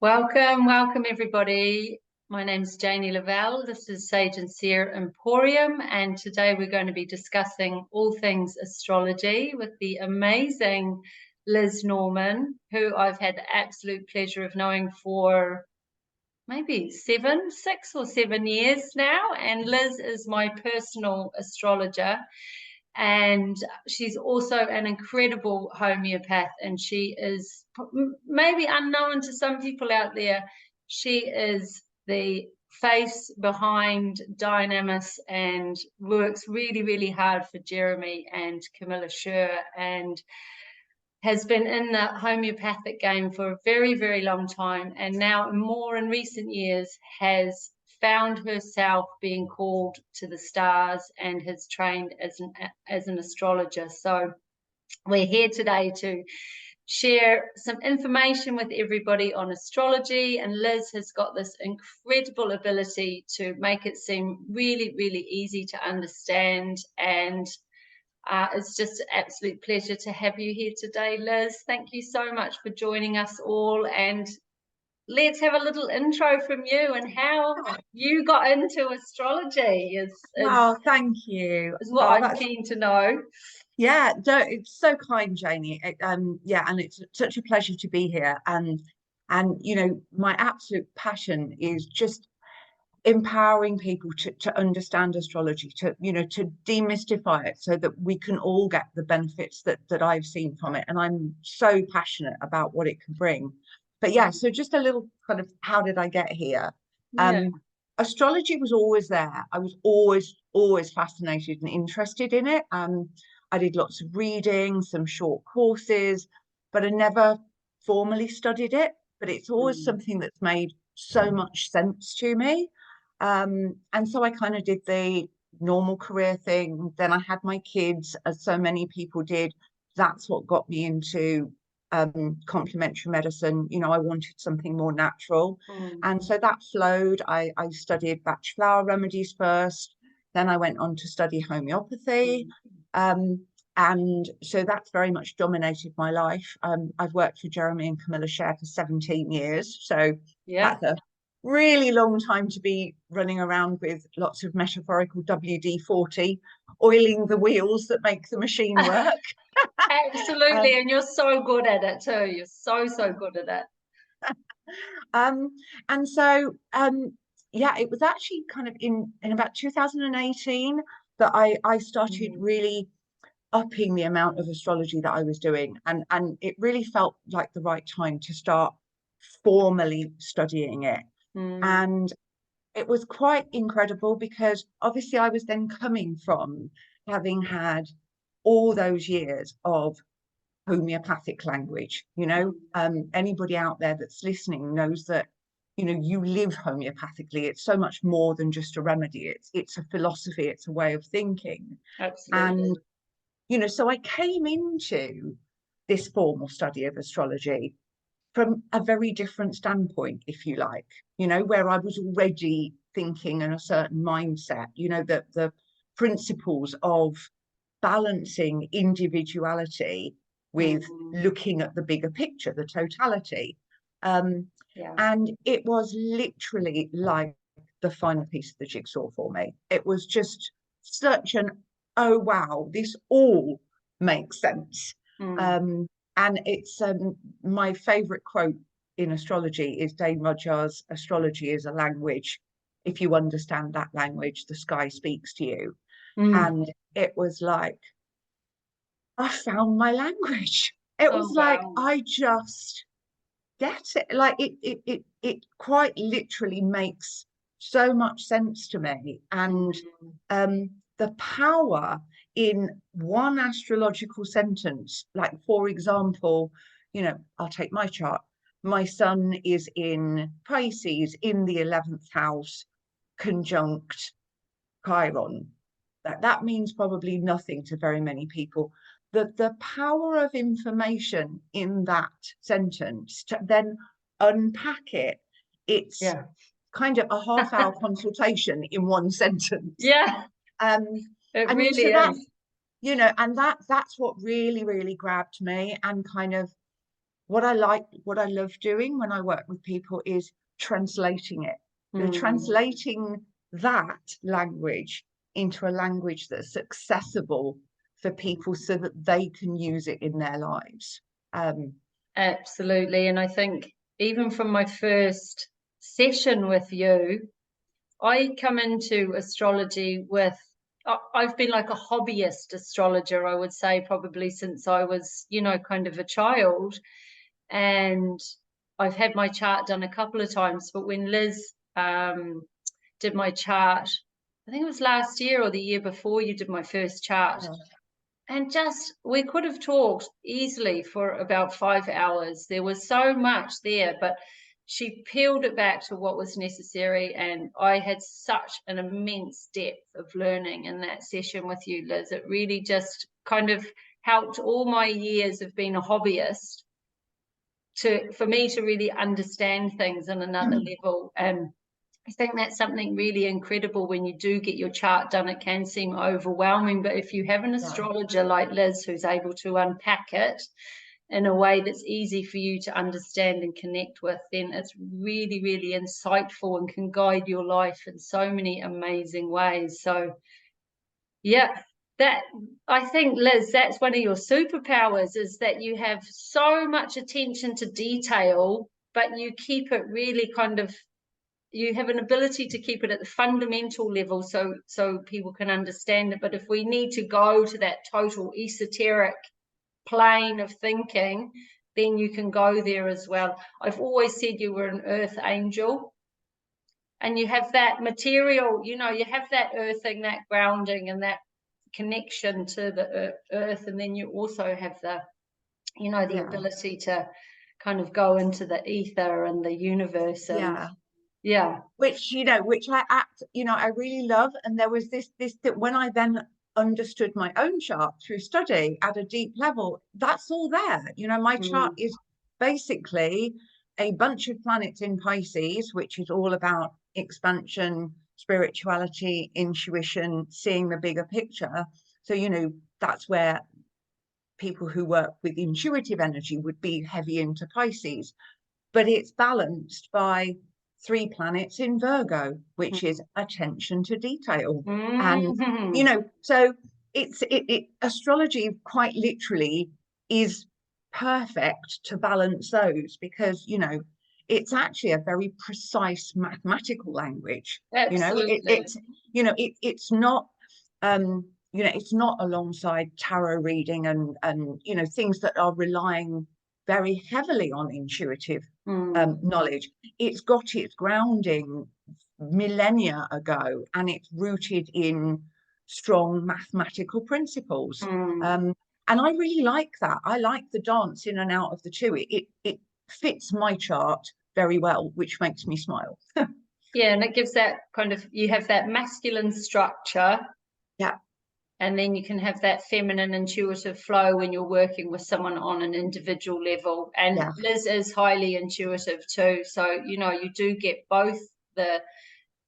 Welcome everybody. My name is Janie Lavelle. This is Sage and Seer Emporium, and today we're going to be discussing all things astrology with the amazing Liz Norman, who I've had the absolute pleasure of knowing for maybe 6 or 7 years now. And Liz is my personal astrologer. And she's also an incredible homeopath, and she is maybe unknown to some people out there. She is the face behind Dynamis and works really, really hard for Jeremy and Camilla Sherr, and has been in the homeopathic game for a very, very long time, and now more in recent years has found herself being called to the stars and has trained as an astrologer. So we're here today to share some information with everybody on astrology, and Liz has got this incredible ability to make it seem really, really easy to understand, and it's just an absolute pleasure to have you here today, Liz. Thank you so much for joining us all, and let's have a little intro from you and how you got into astrology Thank you. Is what I'm keen to know. Yeah, it's so kind, Janie. Yeah, and it's such a pleasure to be here. And you know, my absolute passion is just empowering people to understand astrology, to demystify it so that we can all get the benefits that I've seen from it. And I'm so passionate about what it can bring. But yeah, so just a little kind of how did I get here? Astrology was always there. I was always fascinated and interested in it. I did lots of reading, some short courses, but I never formally studied it. But it's always something that's made so much sense to me. And so I kind of did the normal career thing. Then I had my kids, as so many people did. That's what got me into complementary medicine. You know, I wanted something more natural. And so that flowed. I studied Bach flower remedies first. Then I went on to study homeopathy. And so that's very much dominated my life. I've worked for Jeremy and Camilla Sherr for 17 years. So that's a really long time to be running around with lots of metaphorical WD-40, oiling the wheels that make the machine work. Absolutely. And you're so good at it too. You're so good at it. And so yeah, it was actually kind of in about 2018 that I started really upping the amount of astrology that I was doing, and it really felt like the right time to start formally studying it. And it was quite incredible because obviously I was then coming from having had all those years of homeopathic language. You know, anybody out there that's listening knows that, you know, you live homeopathically. It's so much more than just a remedy. It's a philosophy, it's a way of thinking. Absolutely. And you know, so I came into this formal study of astrology from a very different standpoint, if you like, you know, where I was already thinking in a certain mindset, you know, that the principles of balancing individuality with looking at the bigger picture, the totality. And it was literally like the final piece of the jigsaw for me. It was just such an, oh, wow, this all makes sense. And it's my favorite quote in astrology is Dame Rudyard's, astrology is a language. If you understand that language, the sky speaks to you. And it was like, I found my language. It was like, I just get it. Like it quite literally makes so much sense to me. And the power in one astrological sentence, like, for example, you know, I'll take my chart. My sun is in Pisces in the 11th house, conjunct Chiron. That means probably nothing to very many people. The power of information in that sentence to then unpack it, it's kind of a half-hour consultation in one sentence. It really so that, is. you know, and that's what really grabbed me and kind of what I love doing when I work with people is translating it. Translating that language into a language that's accessible for people so that they can use it in their lives. Absolutely. And I think even from my first session with you, I come into astrology with, I've been like a hobbyist astrologer, I would say, probably since I was, you know, kind of a child. And I've had my chart done a couple of times, but when Liz did my chart, I think it was last year or the year before you did my first chart. Yeah. And just, we could have talked easily for about 5 hours. There was so much there, but she peeled it back to what was necessary. And I had such an immense depth of learning in that session with you, Liz. It really just kind of helped all my years of being a hobbyist for me to really understand things on another level. And I think that's something really incredible when you do get your chart done. It can seem overwhelming, but if you have an astrologer like Liz who's able to unpack it in a way that's easy for you to understand and connect with, then it's really, really insightful and can guide your life in so many amazing ways. So yeah, that, I think, Liz, that's one of your superpowers, is that you have so much attention to detail, but you keep it really kind of, you have an ability to keep it at the fundamental level so people can understand it. But if we need to go to that total esoteric plane of thinking, then you can go there as well. I've always said you were an earth angel, and you have that material, you know, you have that earthing, that grounding, and that connection to the earth, and then you also have the, you know, the ability to kind of go into the ether and the universe. And which, you know, which I really love. And there was this that when I then understood my own chart through study at a deep level, that's all there. You know, my chart is basically a bunch of planets in Pisces, which is all about expansion, spirituality, intuition, seeing the bigger picture. So, you know, that's where people who work with intuitive energy would be heavy into Pisces. But it's balanced by 3 planets in Virgo, which is attention to detail. And, you know, so astrology quite literally is perfect to balance those, because, you know, it's actually a very precise mathematical language. absolutely. It's not, you know, it's not alongside tarot reading and you know, things that are relying very heavily on intuitive knowledge. It's got its grounding millennia ago, and it's rooted in strong mathematical principles. And I really like that. I like the dance in and out of the two. It fits my chart very well, which makes me smile. Yeah, and it gives that kind of, you have that masculine structure. Yeah. And then you can have that feminine intuitive flow when you're working with someone on an individual level. And Liz is highly intuitive too. So, you know, you do get both the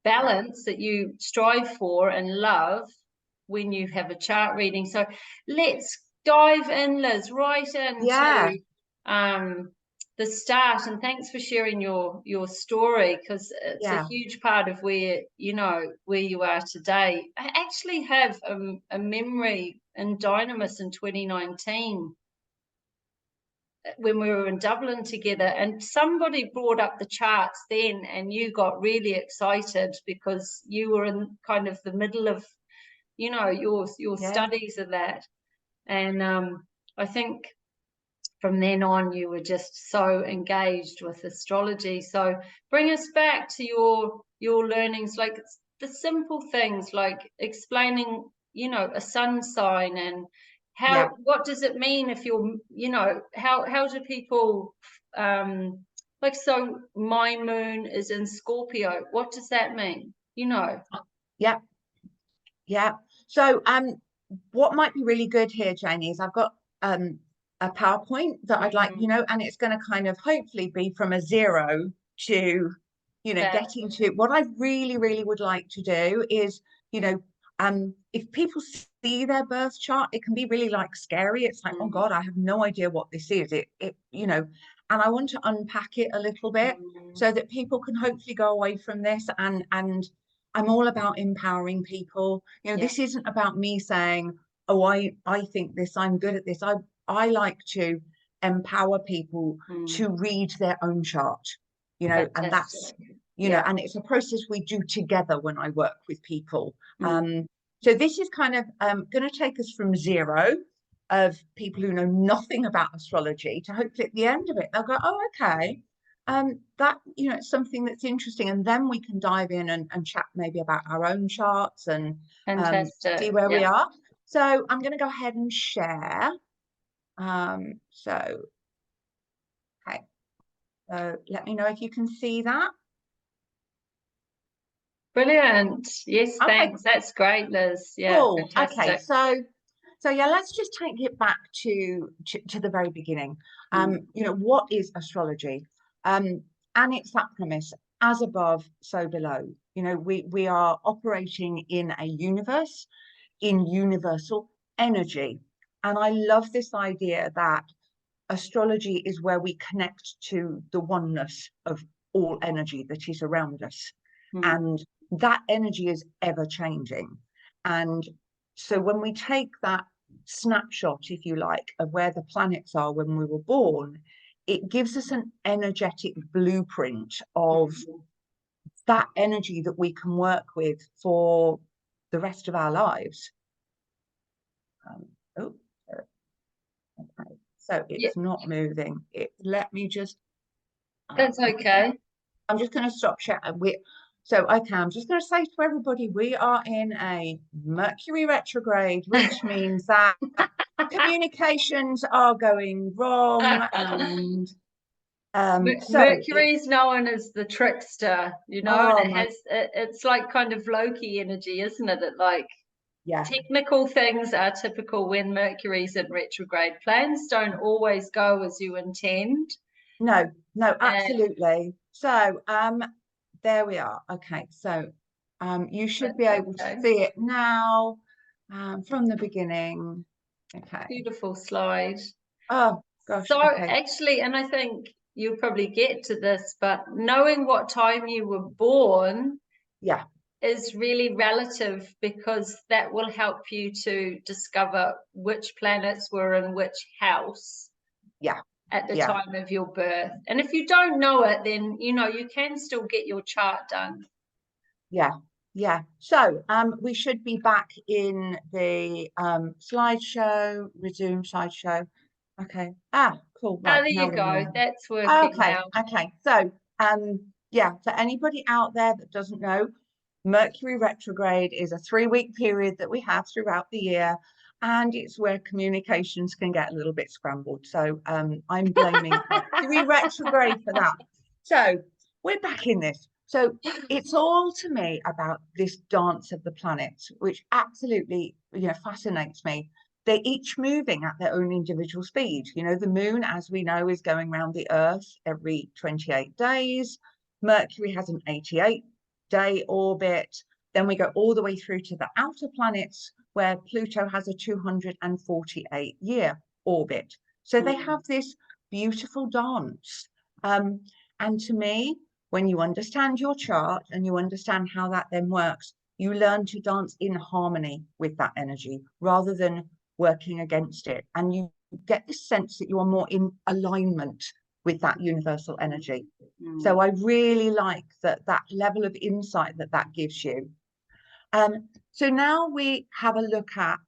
balance that you strive for and love when you have a chart reading. So let's dive in, Liz, right into the start. And thanks for sharing your story, because it's a huge part of where, you know, where you are today. I actually have a memory in Dynamis in 2019 when we were in Dublin together, and somebody brought up the charts then, and you got really excited because you were in kind of the middle of, you know, your studies of that. And I think from then on you were just so engaged with astrology. So bring us back to your learnings, like the simple things like explaining, you know, a sun sign, and how what does it mean if you're, you know, how do people like, so my moon is in Scorpio, what does that mean, you know? So what might be really good here, Janie, is I've got a PowerPoint that I'd like, you know, and it's going to kind of hopefully be from a 0 to, you know, getting to what I really would like to do is, you know, if people see their birth chart, it can be really like scary. It's like, oh God, I have no idea what this is. You know, and I want to unpack it a little bit so that people can hopefully go away from this. And I'm all about empowering people. You know, this isn't about me saying, oh, I think this, I'm good at this. I like to empower people to read their own chart, you know, and that's, you know, and it's a process we do together when I work with people. So this is kind of going to take us from zero of people who know nothing about astrology to hopefully at the end of it, they'll go, oh, okay, that, you know, it's something that's interesting. And then we can dive in and chat maybe about our own charts and see where we are. So I'm going to go ahead and share. So, okay, so let me know if you can see that. Brilliant. Yes, thanks. That's great, Liz. Yeah, cool. fantastic. Okay, so yeah, let's just take it back to the very beginning. You know, what is astrology? And it's that premise, as above, so below. You know, we are operating in a universe, in universal energy. And I love this idea that astrology is where we connect to the oneness of all energy that is around us. And that energy is ever changing. And so when we take that snapshot, if you like, of where the planets are when we were born, it gives us an energetic blueprint of that energy that we can work with for the rest of our lives. Okay, so it's not moving. Let me just. That's okay. I'm just going to stop sharing. So okay, I'm just going to say to everybody, we are in a Mercury retrograde, which means that communications are going wrong, and Mercury's known as the trickster, you know, and it's like kind of Loki energy, isn't it? That like technical things are typical when Mercury's in retrograde. Plans don't always go as you intend. No, absolutely. So there we are. Okay, so you should be able to see it now from the beginning. Okay. Beautiful slide. Oh gosh. So actually, and I think you'll probably get to this, but knowing what time you were born is really relative, because that will help you to discover which planets were in which house at the time of your birth. And if you don't know it, then you know you can still get your chart done. So we should be back in the slideshow, resume slideshow. Okay. Cool. Right. There you go. That's working now. Okay. So for anybody out there that doesn't know, Mercury retrograde is a 3-week period that we have throughout the year, and it's where communications can get a little bit scrambled. So I'm blaming Mercury retrograde for that. So we're back in this. So it's all to me about this dance of the planets, which absolutely, you know, fascinates me. They're each moving at their own individual speed. You know, the moon, as we know, is going around the Earth every 28 days. Mercury has an 88-day orbit. Then we go all the way through to the outer planets, where Pluto has a 248-year orbit. So they have this beautiful dance. And to me, when you understand your chart and you understand how that then works, you learn to dance in harmony with that energy rather than working against it. And you get this sense that you are more in alignment with that universal energy. So I really like that level of insight that gives you. So now we have a look at,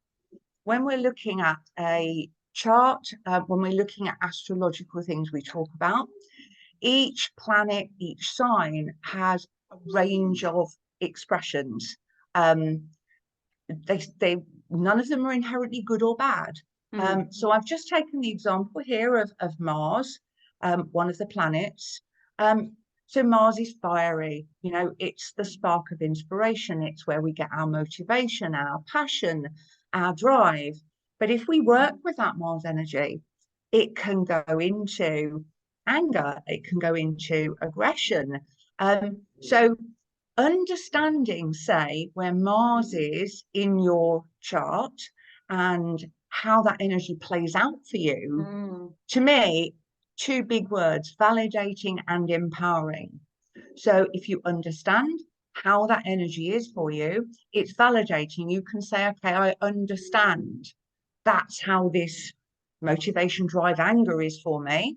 when we're looking at a chart, when we're looking at astrological things we talk about, each planet, each sign has a range of expressions. None of them are inherently good or bad. So I've just taken the example here of Mars, one of the planets. So Mars is fiery, you know, it's the spark of inspiration. It's where we get our motivation, our passion, our drive. But if we work with that Mars energy, it can go into anger, it can go into aggression. So understanding, say, where Mars is in your chart and how that energy plays out for you, to me, two big words: validating and empowering. So if you understand how that energy is for you, it's validating. You can say, okay, I understand that's how this motivation, drive, anger is for me.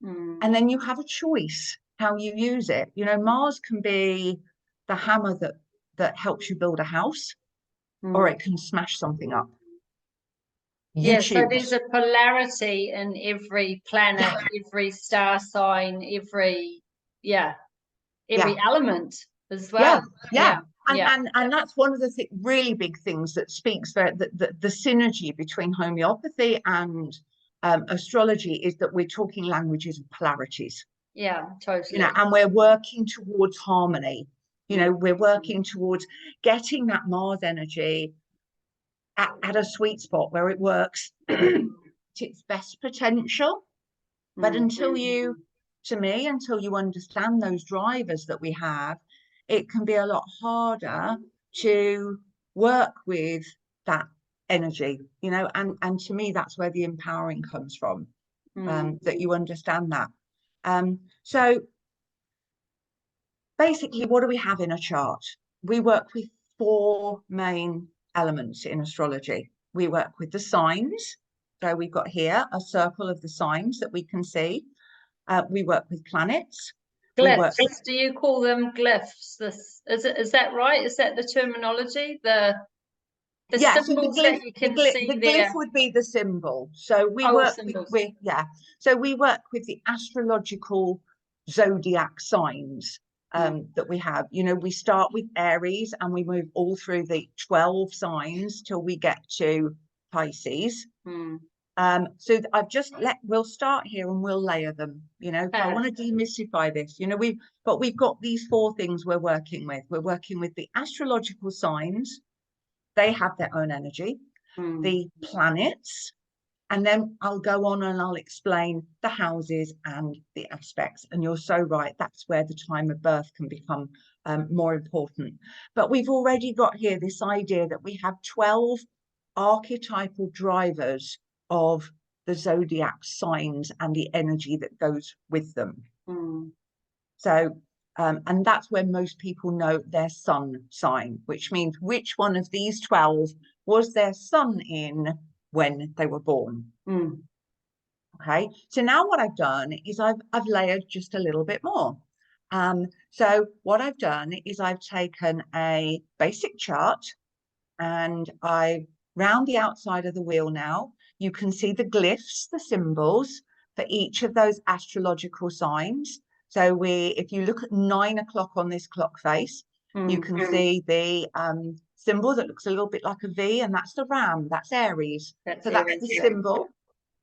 And then you have a choice how you use it. You know, Mars can be the hammer that helps you build a house, or it can smash something up. You Yeah, choose. so there's a polarity in every planet, every star sign, every element as well. And that's one of the really big things that speaks for the synergy between homeopathy and astrology is that we're talking languages of polarities. Yeah, totally. You know, and we're working towards harmony. You know, we're working towards getting that Mars energy at a sweet spot where it works to its best potential. But until you understand those drivers that we have, it can be a lot harder to work with that energy, you know, and to me, that's where the empowering comes from, that you understand that. So basically, what do we have in a chart? We work with 4 main elements in astrology. We work with the signs. So we've got here a circle of the signs that we can see. We work with planets. Glyphs. Do you call them glyphs? Is that right? Is that the terminology? The symbols so that you can see the glyph would be the symbol. So we work with So we work with the astrological zodiac signs that we have. You know, we start with Aries and we move all through the 12 signs till we get to Pisces. So I've just we'll start here and we'll layer them, you know. I want to demystify this. You know, we've got these 4 things we're working with. We're working with the astrological signs. They have their own energy, the planets, and then I'll go on and I'll explain the houses and the aspects. And you're so right, that's where the time of birth can become more important. But we've already got here this idea that we have 12 archetypal drivers of the zodiac signs and the energy that goes with them. So and that's where most people know their sun sign, which means which one of these 12 was their sun in when they were born. Okay, so now what I've done is I've layered just a little bit more. So what I've done is I've taken a basic chart and round the outside of the wheel now, you can see the glyphs, the symbols for each of those astrological signs. So if you look at 9 o'clock on this clock face, you can see the symbol that looks a little bit like a V, and that's the ram, that's Aries. That's the symbol.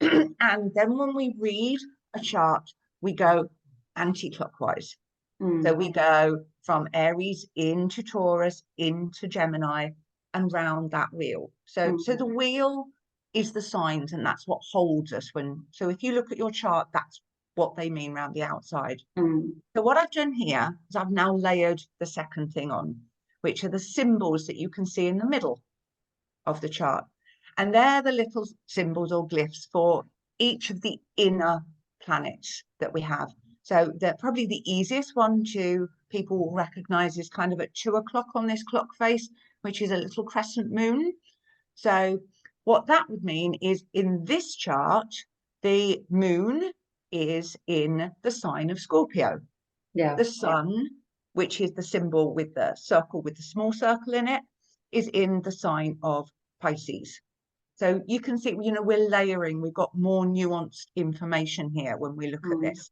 And then when we read a chart, we go anti-clockwise. So we go from Aries into Taurus, into Gemini, and round that wheel. So the wheel is the signs, and that's what holds us so if you look at your chart, that's what they mean around the outside. So what I've done here is I've now layered the second thing on, which are the symbols that you can see in the middle of the chart. And they're the little symbols or glyphs for each of the inner planets that we have. So they're probably the easiest one people will recognize is kind of at 2 o'clock on this clock face, which is a little crescent moon. So what that would mean is in this chart, the moon is in the sign of Scorpio. The sun, which is the symbol with the circle with the small circle in it, is in the sign of Pisces. So you can see, you know, we're layering, we've got more nuanced information here when we look at this.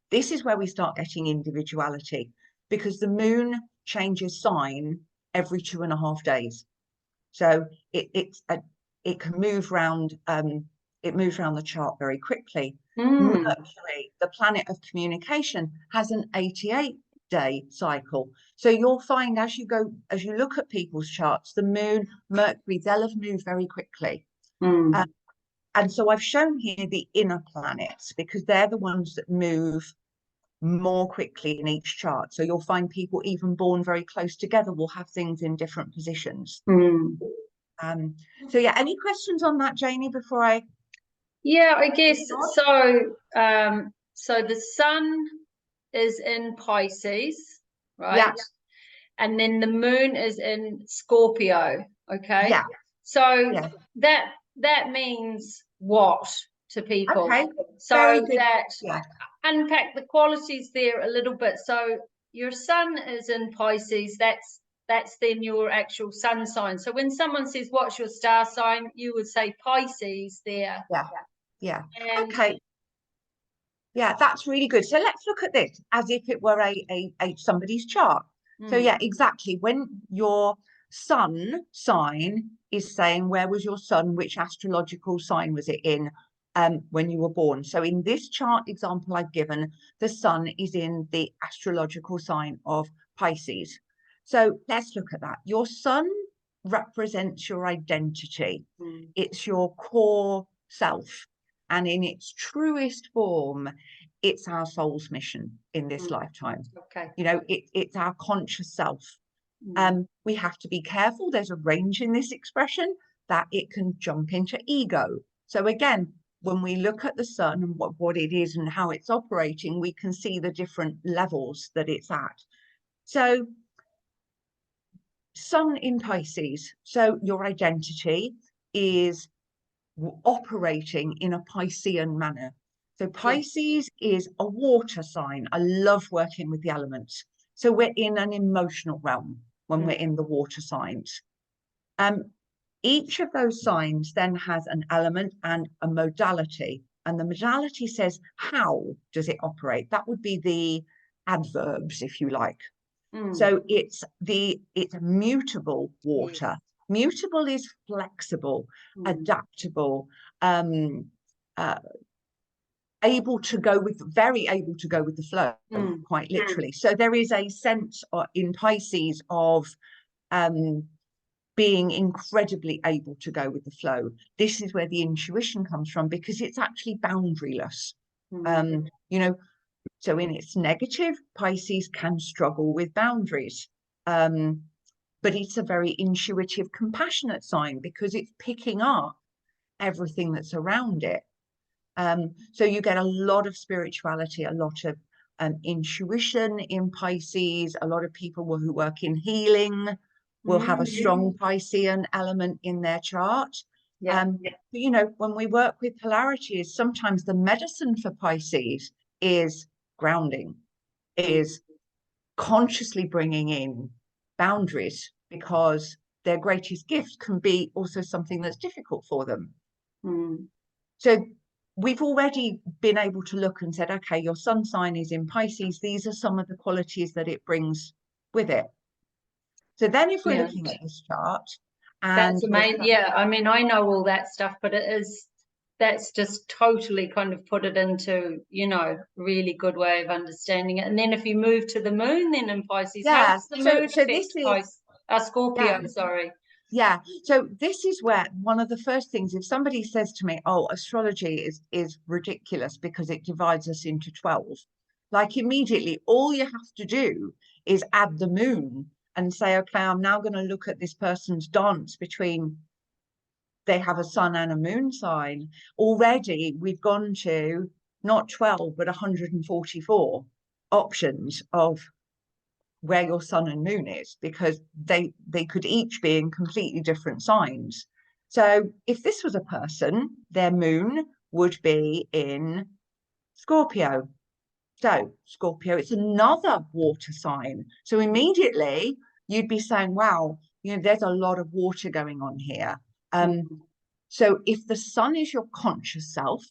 This is where we start getting individuality, because the moon changes sign every 2.5 days. So it can move around, it moves around the chart very quickly. Mercury, the planet of communication, has an 88-day cycle. So you'll find as you look at people's charts, the moon, Mercury, they'll have moved very quickly. And so I've shown here the inner planets because they're the ones that move more quickly in each chart. So you'll find people even born very close together will have things in different positions. So yeah, any questions on that, Janie, before I... Yeah, I guess so. So the sun is in Pisces, right? Yeah. And then the moon is in Scorpio. Okay. Yeah. So Yeah. that means what to people? Okay. So Very good. that Yeah. unpack the qualities there a little bit. So your sun is in Pisces. That's then your actual sun sign. So when someone says, "What's your star sign?" you would say Pisces there. Yeah. Yeah. And Okay. Yeah, that's really good. So let's look at this as if it were a somebody's chart. So yeah, exactly. When your sun sign is saying where was your sun, which astrological sign was it in when you were born. So in this chart example I've given, the sun is in the astrological sign of Pisces. So let's look at that. Your sun represents your identity. It's your core self. And in its truest form, it's our soul's mission in this lifetime. Okay. You know, it's our conscious self. We have to be careful. There's a range in this expression that it can jump into ego. So again, when we look at the sun and what it is and how it's operating, we can see the different levels that it's at. So sun in Pisces. So your identity is operating in a Piscean manner. So Pisces is a water sign. I love working with the elements. So we're in an emotional realm when we're in the water signs. Each of those signs then has an element and a modality. And the modality says, how does it operate? That would be the adverbs, if you like. So it's mutable water. Mutable is flexible, adaptable, able to go with, very able to go with the flow, quite literally. So there is a sense in Pisces of being incredibly able to go with the flow. This is where the intuition comes from, because it's actually boundaryless. You know, so in its negative, Pisces can struggle with boundaries. But it's a very intuitive, compassionate sign because it's picking up everything that's around it. So you get a lot of spirituality, a lot of intuition in Pisces. A lot of people who work in healing will have a strong Piscean element in their chart. But, you know, when we work with polarities, sometimes the medicine for Pisces is grounding, is consciously bringing in boundaries, because their greatest gift can be also something that's difficult for them. So we've already been able to look and said, okay, your sun sign is in Pisces. These are some of the qualities that it brings with it. So then if we're looking at this chart, and that's amazing. Yeah, I mean, I know all that stuff, but that's just totally kind of put it into, you know, really good way of understanding it. And then if you move to the moon, then in Pisces, how does the moon affect Scorpio? Sorry. Yeah, so this is where one of the first things, if somebody says to me, oh, astrology is ridiculous because it divides us into 12, like immediately all you have to do is add the moon and say, okay, I'm now going to look at this person's dance between, they have a sun and a moon sign. Already we've gone to not 12 but 144 options of where your sun and moon is, because they could each be in completely different signs. So if this was a person, their moon would be in Scorpio. So Scorpio, it's another water sign. So immediately you'd be saying, wow, you know, there's a lot of water going on here. So if the sun is your conscious self,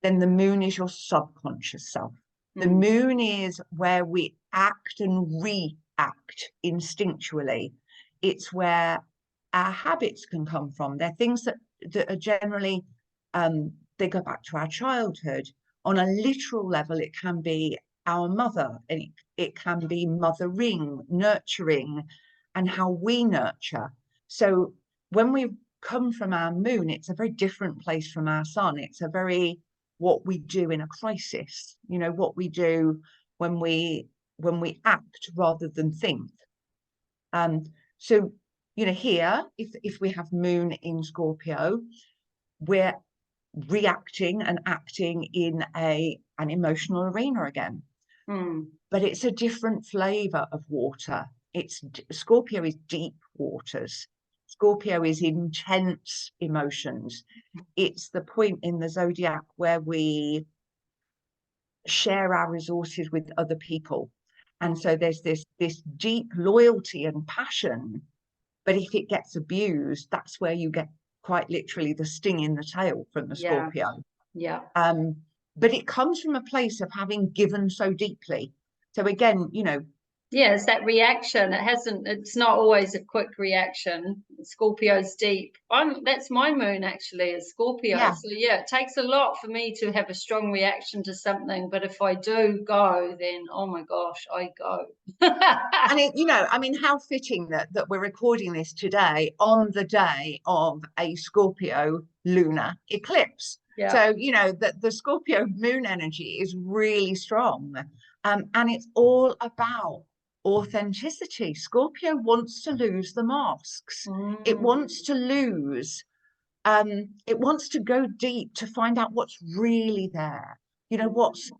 then the moon is your subconscious self. The moon is where we act and react instinctually. It's where our habits can come from. They're things that are generally, they go back to our childhood. On a literal level, it can be our mother, and it can be mothering, nurturing, and how we nurture. So when we come from our moon, it's a very different place from our sun. It's a very what we do in a crisis, you know, what we do when we act rather than think. So, you know, here, if we have Moon in Scorpio, we're reacting and acting in an emotional arena again. But it's a different flavor of water. Scorpio is deep waters. Scorpio is intense emotions. It's the point in the zodiac where we share our resources with other people. And so there's this deep loyalty and passion. But if it gets abused, that's where you get quite literally the sting in the tail from the Scorpio. Yeah. But it comes from a place of having given so deeply. So again, you know, yeah, it's that reaction. It's not always a quick reaction. Scorpio's deep. That's my moon actually, is Scorpio. yeah. So yeah, it takes a lot for me to have a strong reaction to something. But if I do go, then oh my gosh, I go. And it, you know, I mean, how fitting that we're recording this today on the day of a Scorpio lunar eclipse. Yeah. So, you know, that the Scorpio moon energy is really strong. And it's all about authenticity. Scorpio wants to lose the masks. It wants to lose, it wants to go deep to find out what's really there. You know, what's,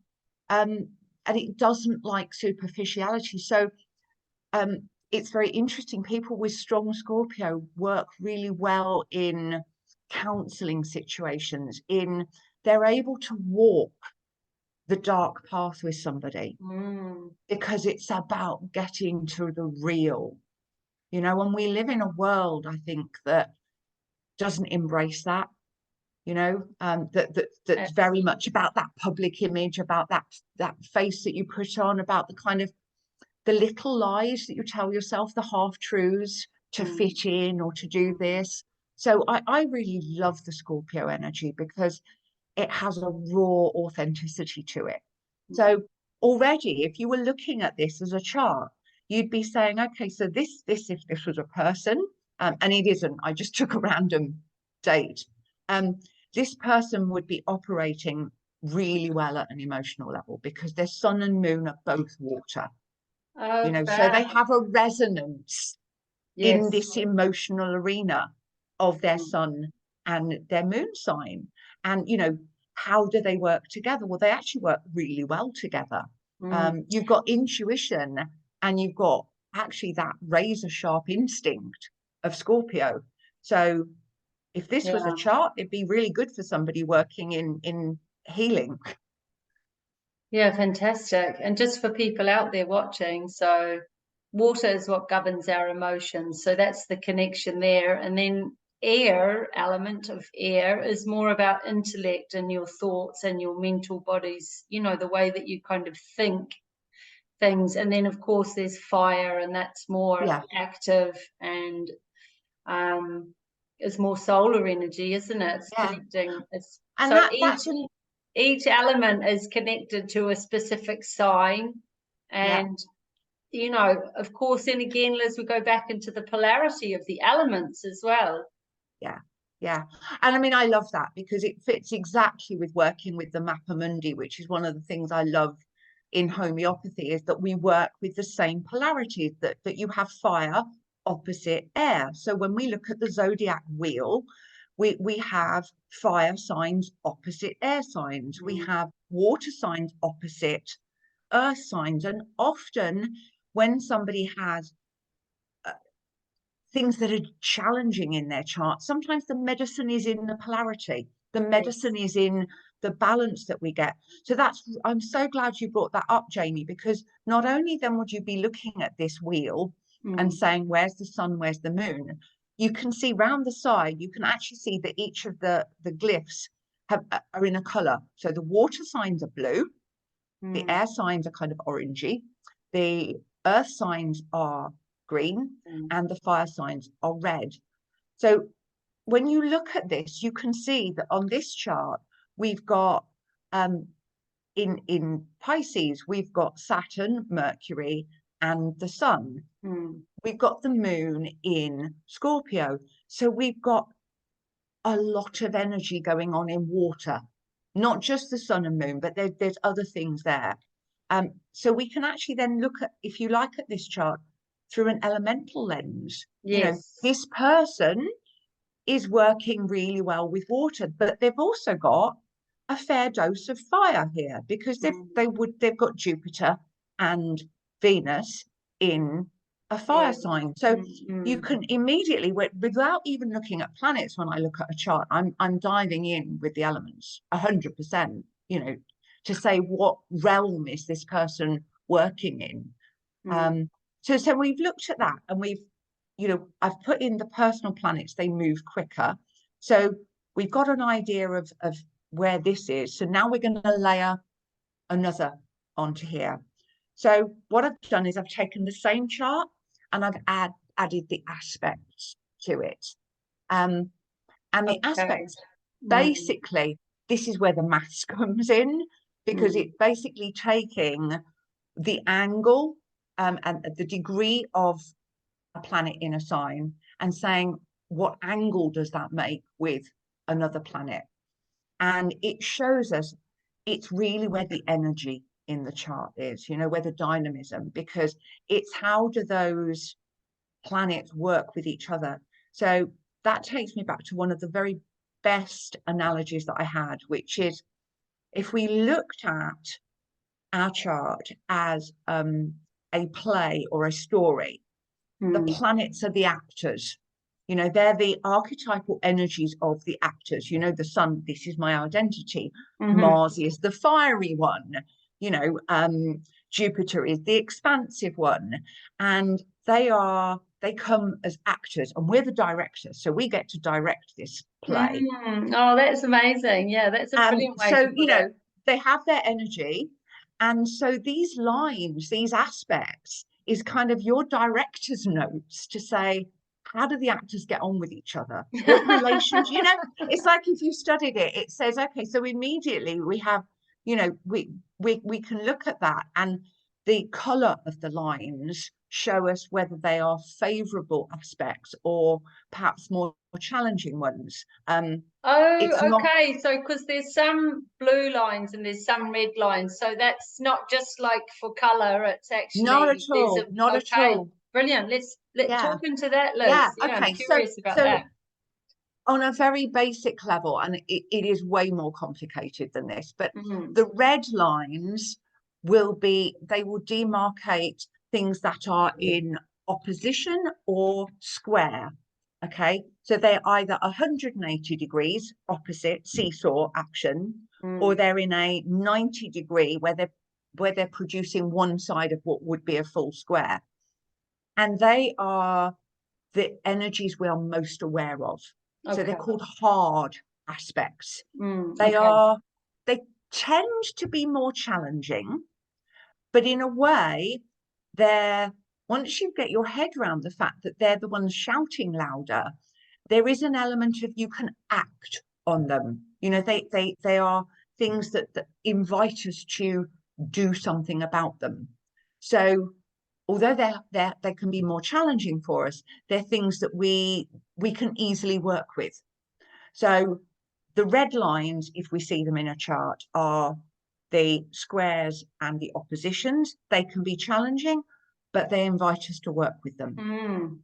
and it doesn't like superficiality. So, it's very interesting. People with strong Scorpio work really well in counseling situations, they're able to walk the dark path with somebody because it's about getting to the real, you know, and we live in a world, I think, that doesn't embrace that, you know, that's very much about that public image, about that face that you put on, about the kind of the little lies that you tell yourself, the half-truths to fit in or to do this. So I really love the Scorpio energy because it has a raw authenticity to it. So already, if you were looking at this as a chart, you'd be saying, okay, so this if this was a person, and it isn't, I just took a random date, this person would be operating really well at an emotional level because their sun and moon are both water. You know, so they have a resonance in this emotional arena of their sun and their moon sign. And, you know, how do they work together? Well, they actually work really well together. You've got intuition and you've got actually that razor sharp instinct of Scorpio. So if this was a chart, it'd be really good for somebody working in healing. Yeah, fantastic. And just for people out there watching, so water is what governs our emotions. So that's the connection there. And then air, element of air, is more about intellect and your thoughts and your mental bodies, you know, the way that you kind of think things. And then, of course, there's fire, and that's more active and is more solar energy, isn't it? It's connecting. And so that's each element is connected to a specific sign. And, you know, of course, then again, Liz, we go back into the polarity of the elements as well. Yeah. And I mean, I love that because it fits exactly with working with the Mappa Mundi, which is one of the things I love in homeopathy, is that we work with the same polarities, that you have fire opposite air. So when we look at the zodiac wheel, we have fire signs opposite air signs. We have water signs opposite earth signs. And often when somebody has things that are challenging in their chart, sometimes the medicine is in the polarity. The medicine is in the balance that we get. So I'm so glad you brought that up, Jamie, because not only then would you be looking at this wheel and saying, where's the sun, where's the moon? You can see round the side, you can actually see that each of the glyphs are in a color. So the water signs are blue, the air signs are kind of orangey, the earth signs are green, and the fire signs are red. So when you look at this, you can see that on this chart, we've got in Pisces, we've got Saturn, Mercury, and the sun. We've got the moon in Scorpio. So we've got a lot of energy going on in water. not just the sun and moon, but there's other things there. So we can actually then look at, if you like, at this chart through an elemental lens. You know, Yes. this person is working really well with water, but they've also got a fair dose of fire here, because they've got Jupiter and Venus in a fire sign. So you can immediately, without even looking at planets, when I look at a chart, I'm diving in with the elements 100%, you know, to say what realm is this person working in. So we've looked at that, and we've, you know, I've put in the personal planets, they move quicker. So we've got an idea of where this is. So now we're going to layer another onto here. So what I've done is I've taken the same chart and I've added the aspects to it. And the aspects, basically, this is where the maths comes in, because it's basically taking the angle and the degree of a planet in a sign and saying, what angle does that make with another planet? And it shows us it's really where the energy in the chart is, you know, where the dynamism, because it's how do those planets work with each other. So that takes me back to one of the very best analogies that I had, which is, if we looked at our chart as a play or a story, the planets are the actors. You know, they're the archetypal energies of the actors. You know, the sun, this is my identity. Mars is the fiery one. You know, Jupiter is the expansive one. And they come as actors, and we're the directors. So we get to direct this play. Oh, that's amazing. Yeah, that's a brilliant way to put you know, it. they have their energy. And so these lines, these aspects, is kind of your director's notes to say, how do the actors get on with each other? What relations, you know, it's like if you studied it, it says, okay, so immediately we have, you know, we can look at that, and the color of the lines show us whether they are favorable aspects or perhaps more challenging ones. It's Oh, not, okay. So, because there's some blue lines and there's some red lines, so that's not just like for color. It's not at actually there's a all, not at okay, all. brilliant. Let's Yeah, talk into that, yeah. Liz. Yeah, I'm Okay, curious about so that. on a very basic level, and it is way more complicated than this, but Mm. the red lines they will demarcate things that are in opposition or square. Okay, so they're either 180 degrees opposite seesaw action, or they're in a 90-degree where they're producing one side of what would be a full square. And they are the energies we are most aware of. So they're called hard aspects. They tend to be more challenging, but in a way, once you get your head around the fact that they're the ones shouting louder, there is an element of you can act on them. You know, they are things that invite us to do something about them. So although they can be more challenging for us, they're things that we can easily work with. So the red lines, if we see them in a chart, are the squares and the oppositions. They can be challenging, but they invite us to work with them.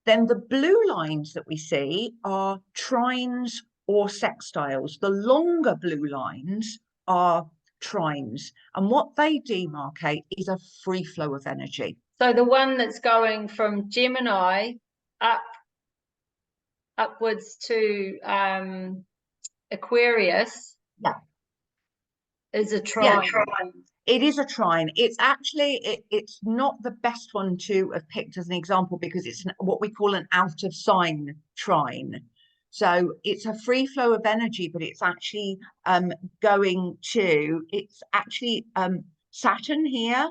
Then the blue lines that we see are trines or sextiles. The longer blue lines are trines, and what they demarcate is a free flow of energy. So the one that's going from Gemini upwards to Aquarius, yeah, is a trine. Yeah, it is a trine. It's actually it's not the best one to have picked as an example, because it's what we call an out of sign trine. So it's a free flow of energy, but it's actually it's actually Saturn here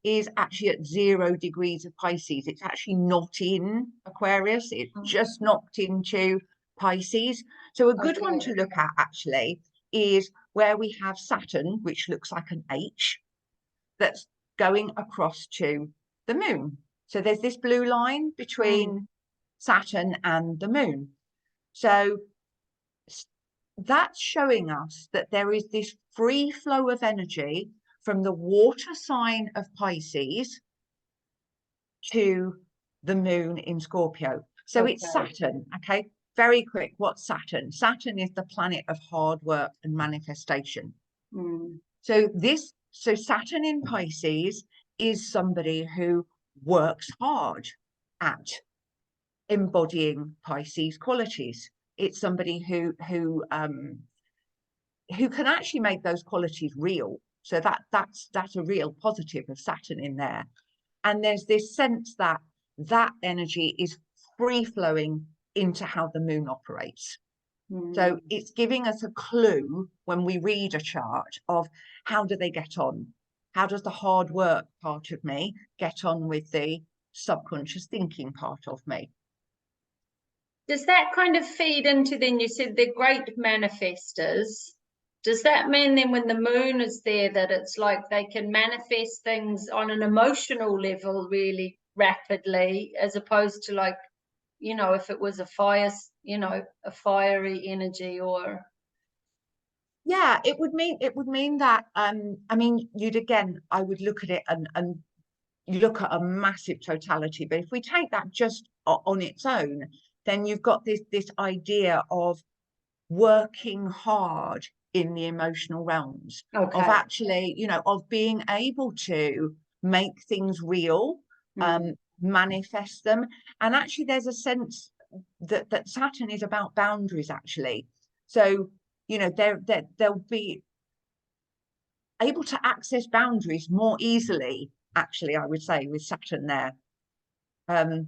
is actually at 0 degrees of Pisces. It's actually not in Aquarius. It's just knocked into Pisces. So a good one to look at actually is where we have Saturn, which looks like an H, that's going across to the moon. So there's this blue line between Saturn and the moon. So that's showing us that there is this free flow of energy from the water sign of Pisces to the moon in Scorpio. So it's Okay. Saturn, okay? Very quick, what's Saturn? Saturn is the planet of hard work and manifestation. Mm. So Saturn in Pisces is somebody who works hard at embodying Pisces qualities. It's somebody who can actually make those qualities real. So that's a real positive of Saturn in there. And there's this sense that that energy is free flowing into how the moon operates. So it's giving us a clue when we read a chart of how do they get on? How does the hard work part of me get on with the subconscious thinking part of me? Does that kind of feed into, then you said they're great manifestors? Does that mean then when the moon is there that it's like they can manifest things on an emotional level really rapidly, as opposed to like, you know, if it was a fire, you know, a fiery energy or... Yeah, it would mean that I mean, I would look at it and you look at a massive totality, but if we take that just on its own, then you've got this idea of working hard in the emotional realms, of Okay. actually, you know, of being able to make things real, Mm. manifest them. And actually there's a sense that Saturn is about boundaries, actually. So, you know, they'll be able to access boundaries more easily, actually, I would say, with Saturn there. Um,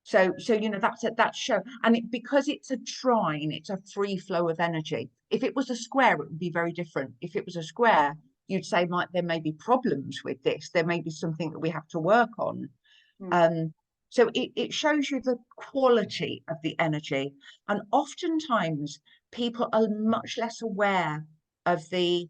so you know, that's show, and because it's a trine, it's a free flow of energy. If it was a square, it would be very different. If it was a square, you'd say, there may be problems with this. There may be something that we have to work on. Mm. So it shows you the quality of the energy, and oftentimes people are much less aware of the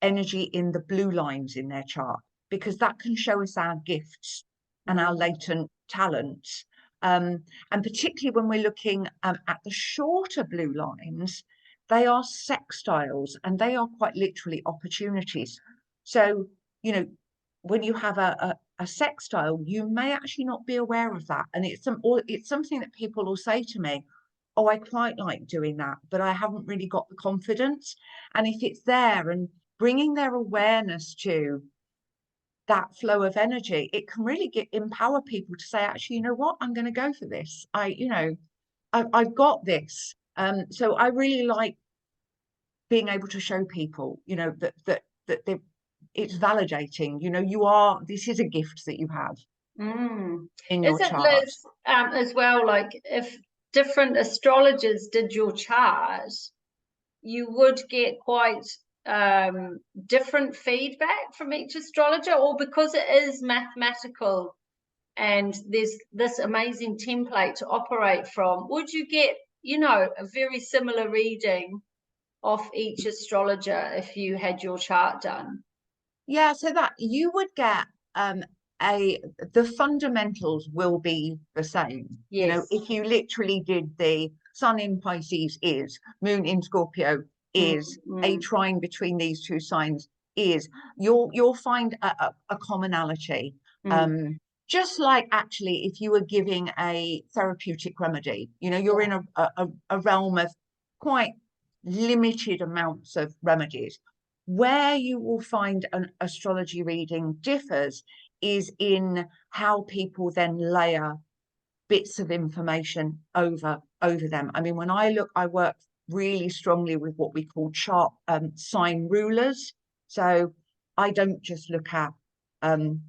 energy in the blue lines in their chart, because that can show us our gifts and our Mm. latent talents. And particularly when we're looking at the shorter blue lines, they are sextiles and they are quite literally opportunities. So, you know, when you have a sextile, you may actually not be aware of that. And it's something that people will say to me, oh, I quite like doing that, but I haven't really got the confidence. And if it's there and bringing their awareness to that flow of energy, it can really empower people to say, actually, you know what, I'm going to go for this. I've got this. So I really like being able to show people, you know, that it's validating. You know, this is a gift that you have Mm. in your Isn't chart. Liz, as well, like if different astrologers did your chart, you would get quite different feedback from each astrologer, or because it is mathematical and there's this amazing template to operate from, would you get, you know, a very similar reading of each astrologer if you had your chart done? Yeah, so that you would get the fundamentals will be the same. You know, Yes. if you literally did the sun in Pisces is, moon in Scorpio Mm, is, a mm, trine between these two signs is, you'll find a commonality. mm. Um, just like actually if you were giving a therapeutic remedy, you know, you're in a realm of quite limited amounts of remedies. Where you will find an astrology reading differs is in how people then layer bits of information over them. I mean, when I work really strongly with what we call chart sign rulers. So I don't just look at um,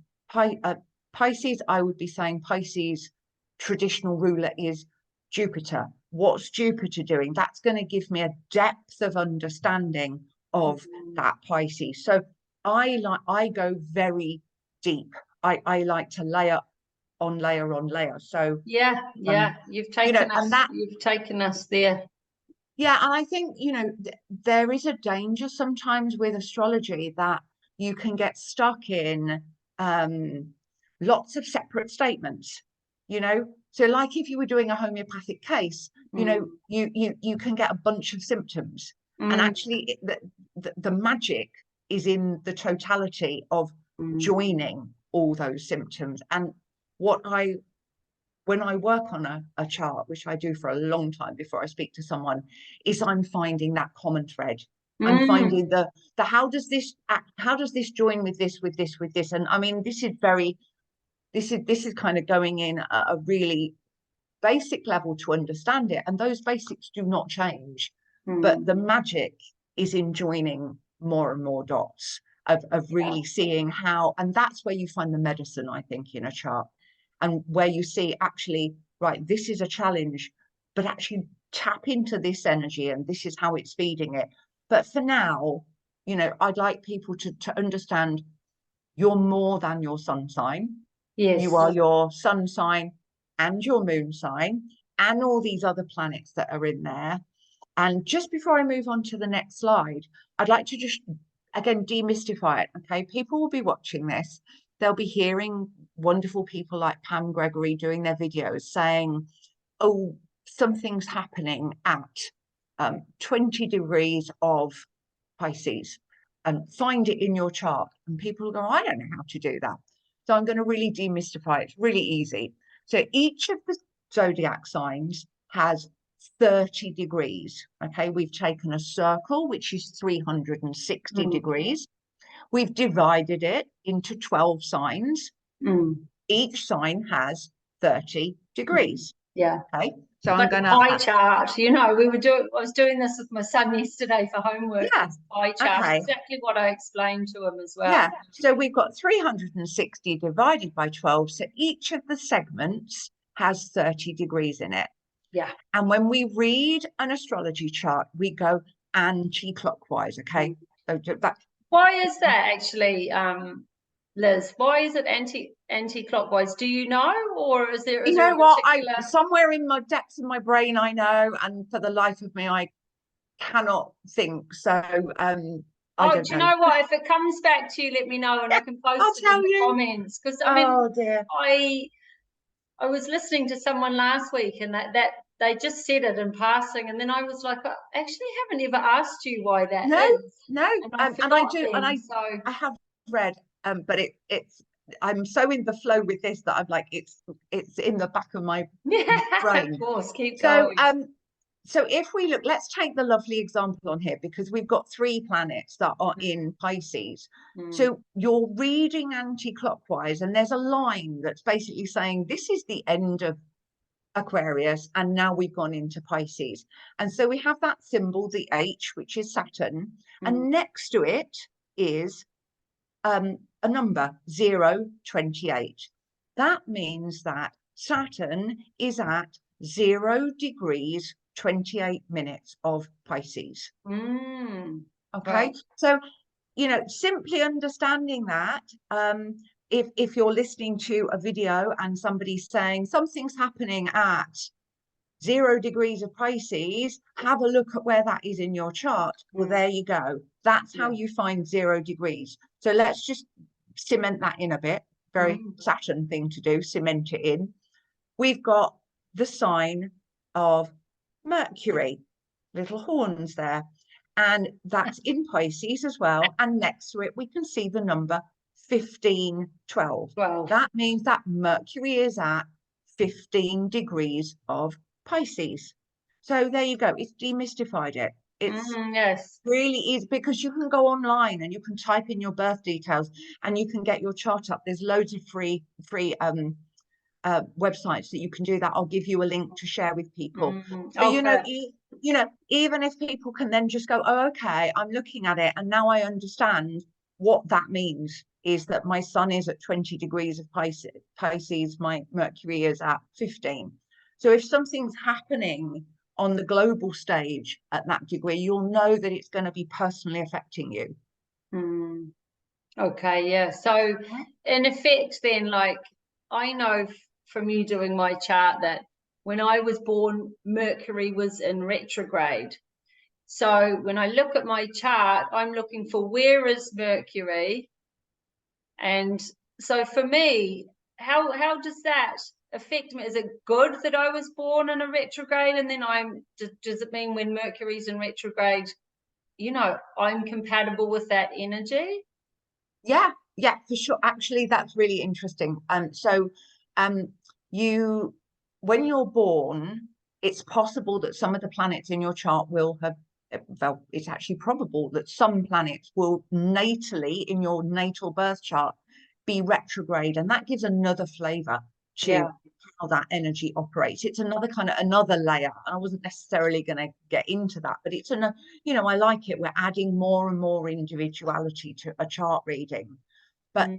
Pisces. I would be saying Pisces traditional ruler is Jupiter. What's Jupiter doing? That's going to give me a depth of understanding of Mm. that Pisces. So I go very deep. I like to layer on layer on layer. So Yeah, um, yeah, you know, and that, you've taken us there. yeah, and I think, you know, there is a danger sometimes with astrology that you can get stuck in lots of separate statements. you know. So like if you were doing a homeopathic case, you know, you can get a bunch of symptoms, and actually the magic is in the totality of joining all those symptoms. And when I work on a chart, which I do for a long time before I speak to someone, is I'm finding that common thread. I'm finding the how does this join with this. And I mean, this is kind of going in at a really basic level to understand it, and those basics do not change, but the magic is in joining more and more dots of really seeing how, and that's where you find the medicine, I think, in a chart, and where you see actually, right, this is a challenge, but actually tap into this energy and this is how it's feeding it. But for now, you know, I'd like people to understand you're more than your sun sign. Yes. You are your sun sign and your moon sign and all these other planets that are in there. And just before I move on to the next slide, I'd like to just, again, demystify it, okay? People will be watching this. They'll be hearing wonderful people like Pam Gregory doing their videos saying, oh, something's happening at 20 degrees of Pisces, and find it in your chart. And people will go, I don't know how to do that. So I'm going to really demystify it. It's really easy. So each of the zodiac signs has 30 degrees. Okay, we've taken a circle, which is 360 degrees. We've divided it into 12 signs. Each sign has 30 degrees. Yeah. Okay. So like I'm going to pie chart, you know, I was doing this with my son yesterday for homework. Yeah. Pie chart, Okay. exactly what I explained to him as well. Yeah. So we've got 360 divided by 12. So each of the segments has 30 degrees in it. Yeah. And when we read an astrology chart, we go anti-clockwise. Okay. So that. Why is that actually, Liz? Why is it anti-clockwise? Do you know, or is there? You know what? Somewhere in my depths of my brain, I know, and for the life of me, I cannot think. So I don't do you know. know what? If it comes back to you, let me know, and I can post it in the comments. Because I mean, oh dear, I was listening to someone last week, and that they just said it in passing, and then I was like, I actually haven't ever asked you why that is. No, and I do, and I have read, but it's I'm so in the flow with this that I'm like it's in the back of my brain. Of course, keep going. So if we look, let's take the lovely example on here, because we've got 3 planets that are in Pisces. So you're reading anti-clockwise, and there's a line that's basically saying this is the end of Aquarius, and now we've gone into Pisces. And so we have that symbol, the H, which is Saturn, and next to it is a number 028. That means that Saturn is at 0 degrees 28 minutes of Pisces. Okay. Right. So, you know, simply understanding that, if you're listening to a video and somebody's saying something's happening at 0 degrees of Pisces, have a look at where that is in your chart. Well, there you go. That's how you find 0 degrees. So let's just cement that in a bit. Very Saturn thing to do, cement it in. We've got the sign of Mercury, little horns there. And that's in Pisces as well. And next to it, we can see the number 1512. That means that Mercury is at 15 degrees of Pisces. So there you go. It's demystified it. It's yes, really is, because you can go online and you can type in your birth details and you can get your chart up. There's loads of free websites that you can do that. I'll give you a link to share with people. So you know, even if people can then just go, oh, okay, I'm looking at it and now I understand what that means, is that my sun is at 20 degrees of Pisces, my Mercury is at 15. So if something's happening on the global stage at that degree, you'll know that it's going to be personally affecting you. Okay, yeah. So in effect then, like, I know from you doing my chart that when I was born, Mercury was in retrograde. So when I look at my chart, I'm looking for where is Mercury. And so for me, how does that affect me? Is it good that I was born in a retrograde, and then does it mean when Mercury's in retrograde, you know, I'm compatible with that energy? Yeah, yeah, for sure. Actually, that's really interesting. Um, you, when you're born, it's possible that some of the planets in your chart will have, well, it's actually probable that some planets will natally in your natal birth chart be retrograde, and that gives another flavor Yeah. to how that energy operates. It's another kind of another layer. I wasn't necessarily going to get into that, but it's an, you know, I like it. We're adding more and more individuality to a chart reading. But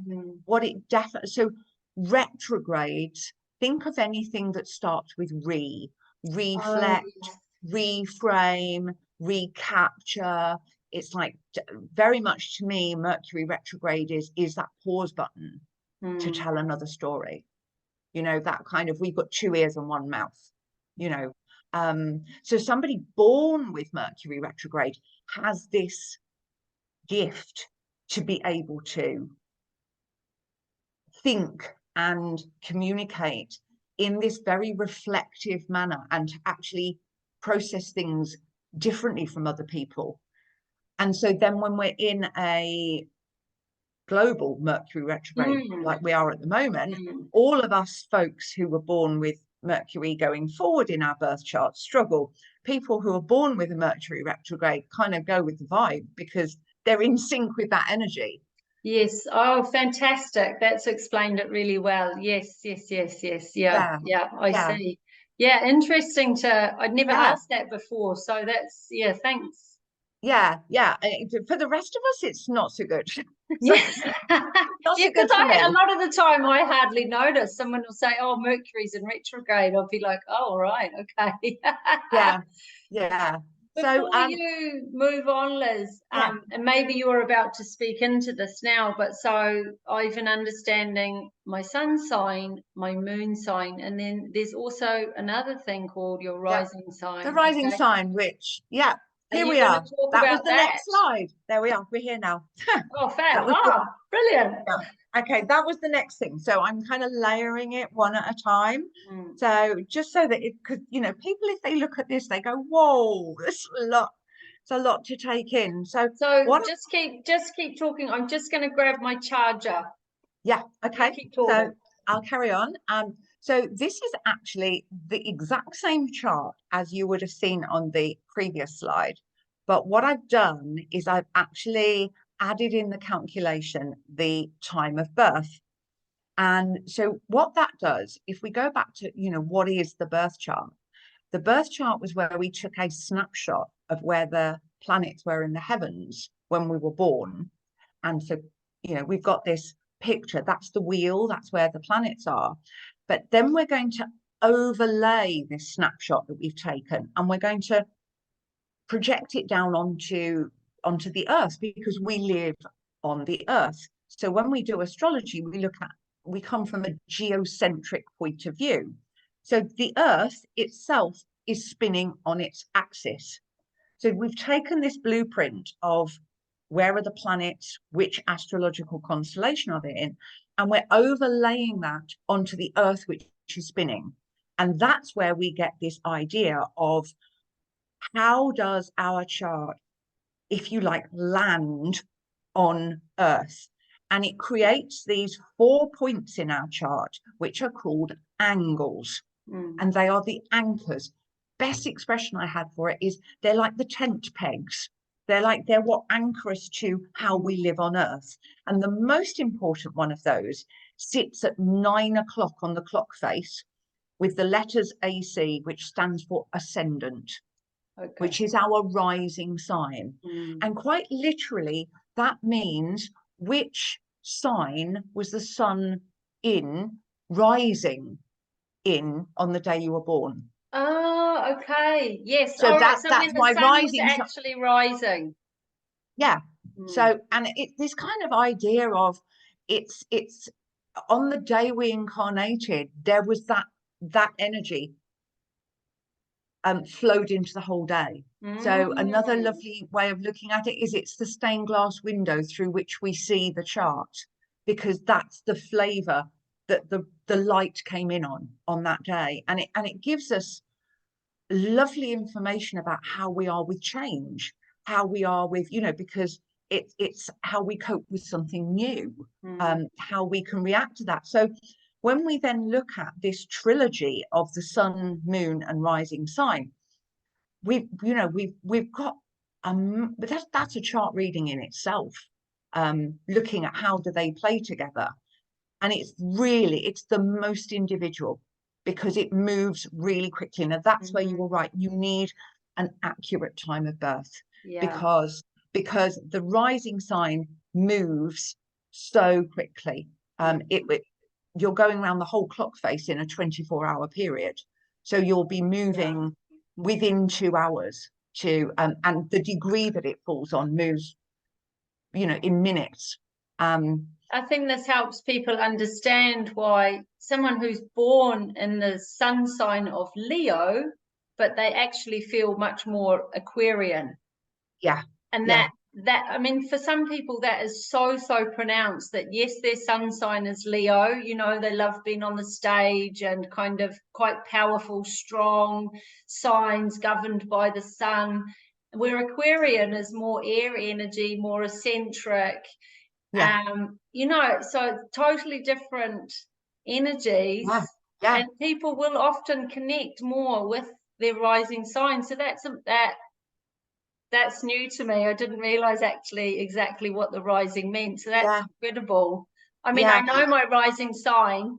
what it definitely, so retrogrades, think of anything that starts with Oh, reflect, reframe, recapture. It's like very much to me, Mercury retrograde is that pause button to tell another story. You know, that kind of, we've got two ears and one mouth, you know. So somebody born with Mercury retrograde has this gift to be able to think and communicate in this very reflective manner and to actually process things differently from other people. And so then when we're in a global Mercury retrograde like we are at the moment, all of us folks who were born with Mercury going forward in our birth chart struggle. People who are born with a Mercury retrograde kind of go with the vibe because they're in sync with that energy. Yes. Oh, fantastic. That's explained it really well. Yes, yes, yes, yes. Yeah, yeah, I see. Yeah, interesting I'd never asked that before. So that's, yeah, thanks. Yeah. For the rest of us, it's not so good. Yeah. Not Yeah, so good because for me. a lot of the time I hardly notice. Someone will say, "Oh, Mercury's in retrograde." I'll be like, "Oh, right, okay." Yeah. So Before you move on, Liz, yeah. and maybe you're about to speak into this now, but so I've an understanding my sun sign, my moon sign, and then there's also another thing called your rising sign. The rising Okay? sign, which Are here you we going to are. talk That was about the that? next slide. There we are. We're here now. Oh, fab. That was Oh, brilliant. okay, that was the next thing. So I'm kind of layering it one at a time. So just so that it could, you know, people, if they look at this, they go, whoa, this a lot. It's a lot to take in. So what just keep talking. I'm just going to grab my charger. Yeah, okay. Keep So talking. I'll carry on. So this is actually the exact same chart as you would have seen on the previous slide. But what I've done is I've actually added in the calculation the time of birth. And so what that does, if we go back to, you know, what is the birth chart? The birth chart was where we took a snapshot of where the planets were in the heavens when we were born. And so, you know, we've got this picture, that's the wheel, that's where the planets are. But then we're going to overlay this snapshot that we've taken, and we're going to project it down onto the earth, because we live on the earth. So when we do astrology, we come from a geocentric point of view. So the earth itself is spinning on its axis. So we've taken this blueprint of where are the planets, which astrological constellation are they in, and we're overlaying that onto the earth, which is spinning. And that's where we get this idea of how does our chart, if you like, land on earth. And it creates these 4 points in our chart, which are called angles. And they are the anchors. Best expression I had for it is they're like the tent pegs. They're what anchor us to how we live on earth. And the most important one of those sits at 9 o'clock on the clock face with the letters AC, which stands for ascendant, which is our rising sign. And quite literally, that means which sign was the sun in, rising in on the day you were born. Oh, okay. Yes. So All right. So when that's the my sun was rising. actually rising. Yeah. So, and this kind of idea of it's on the day we incarnated, there was that energy flowed into the whole day. So another lovely way of looking at it is it's the stained glass window through which we see the chart, because that's the flavor that the light came in on that day, and it gives us lovely information about how we are with change, how we are with, because it's how we cope with something new, how we can react to that. So when we then look at this trilogy of the sun, moon, and rising sign, we've got but that's a chart reading in itself, looking at how do they play together. And it's the most individual, because it moves really quickly. Now that's where you were right. You need an accurate time of birth, because the rising sign moves so quickly. You're going around the whole clock face in a 24-hour period. So you'll be moving within 2 hours and the degree that it falls on moves, in minutes. I think this helps people understand why someone who's born in the sun sign of Leo, but they actually feel much more Aquarian. Yeah. And that I mean, for some people that is so pronounced, that yes, their sun sign is Leo, they love being on the stage and kind of quite powerful, strong signs governed by the sun, where Aquarian is more air energy, more eccentric. So totally different energies. And people will often connect more with their rising sign. So that's new to me. I didn't realize actually exactly what the rising meant. So that's incredible. I mean, I know my rising sign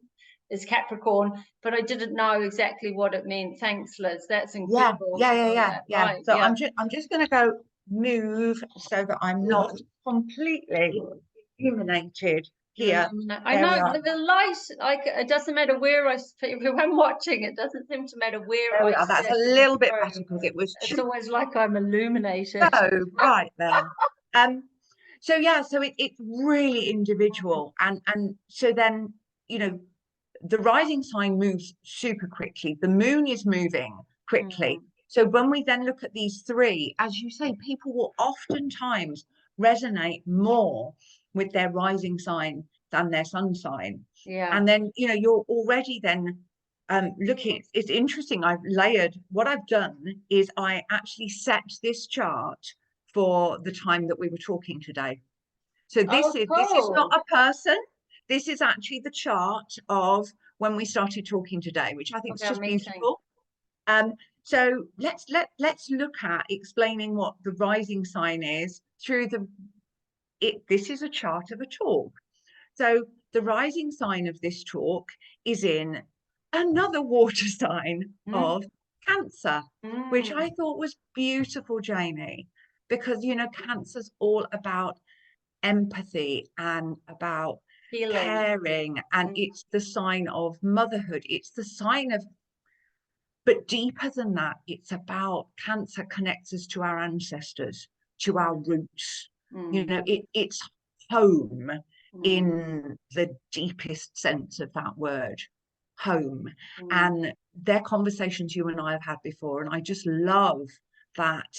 is Capricorn, but I didn't know exactly what it meant. Thanks, Liz. That's incredible. Yeah. Right, So I'm just going to go move so that I'm not completely illuminated here. I know the light, like, it doesn't matter where I'm watching, it doesn't seem to matter where I that's sit a little bit better, because it was it's always like I'm illuminated. so bright then. So it's really individual, and so then the rising sign moves super quickly, the moon is moving quickly. So when we then look at these three, as you say, people will oftentimes resonate more with their rising sign than their sun sign. And then you're already then looking. It's interesting. What I've done is I actually set this chart for the time that we were talking today. So this is not a person. This is actually the chart of when we started talking today, which I think is just beautiful. So let's look at explaining what the rising sign is through this is a chart of a talk. So the rising sign of this talk is in another water sign of Cancer, which I thought was beautiful, Jamie, because Cancer's all about empathy and about caring, and it's the sign of motherhood. It's the sign of, but deeper than that, it's about Cancer connects us to our ancestors, to our roots. It's home in the deepest sense of that word, home. And they're conversations you and I have had before, and I just love that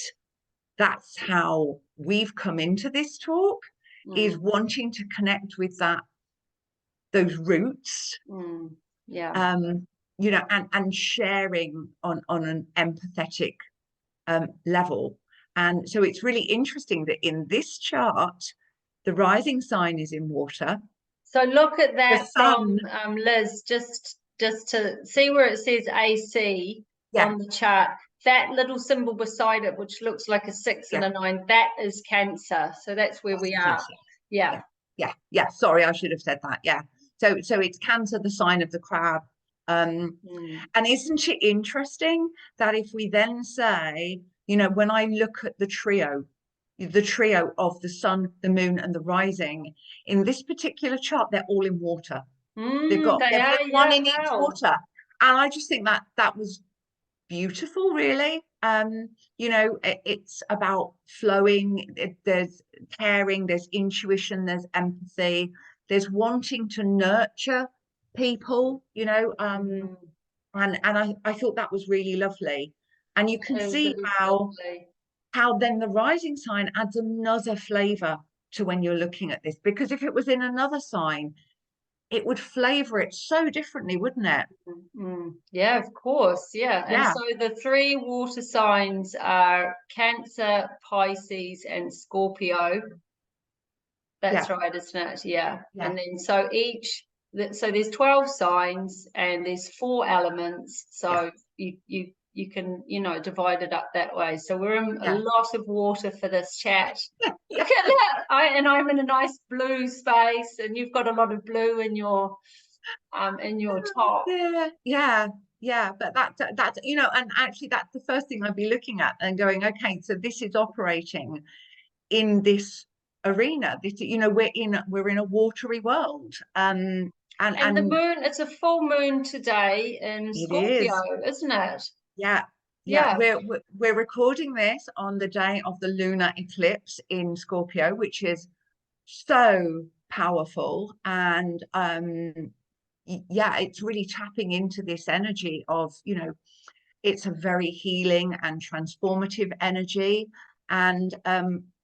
that's how we've come into this talk, is wanting to connect with those roots, and sharing on an empathetic level. And so it's really interesting that in this chart, the rising sign is in water. So look at that from Liz, just to see where it says AC on the chart. That little symbol beside it, which looks like a 6 and a 9, that is Cancer. So that's where we are. Yeah. Sorry, I should have said that. So it's Cancer, the sign of the crab. And isn't it interesting that if we then say, when I look at the trio of the sun, the moon, and the rising, in this particular chart, they're all in water. They've got one in each water. And I just think that was beautiful, really. It's about flowing. There's caring, there's intuition, there's empathy, there's wanting to nurture people, and I thought that was really lovely. And you can see how then the rising sign adds another flavor to when you're looking at this, because if it was in another sign, it would flavor it so differently, wouldn't it? Yeah, of course. Yeah. And Yeah, so the three water signs are Cancer, Pisces, and Scorpio. That's yeah, right, isn't it? Yeah. yeah, And then so so there's 12 signs and there's 4 elements. yeah, So you can, divide it up that way. So we're in a yeah, lot of water for this chat. yeah, yeah. Look at that. I'm in a nice blue space, and you've got a lot of blue in your top. Yeah, yeah, yeah. But that's, and actually that's the first thing I'd be looking at and going, okay, so this is operating in this arena. This, we're in a watery world. And the And moon, it's a full moon today in it Scorpio, is. isn't it? Yeah, yeah. Yeah. We're recording this on the day of the lunar eclipse in Scorpio, which is so powerful. And yeah, it's really tapping into this energy of, it's a very healing and transformative energy. And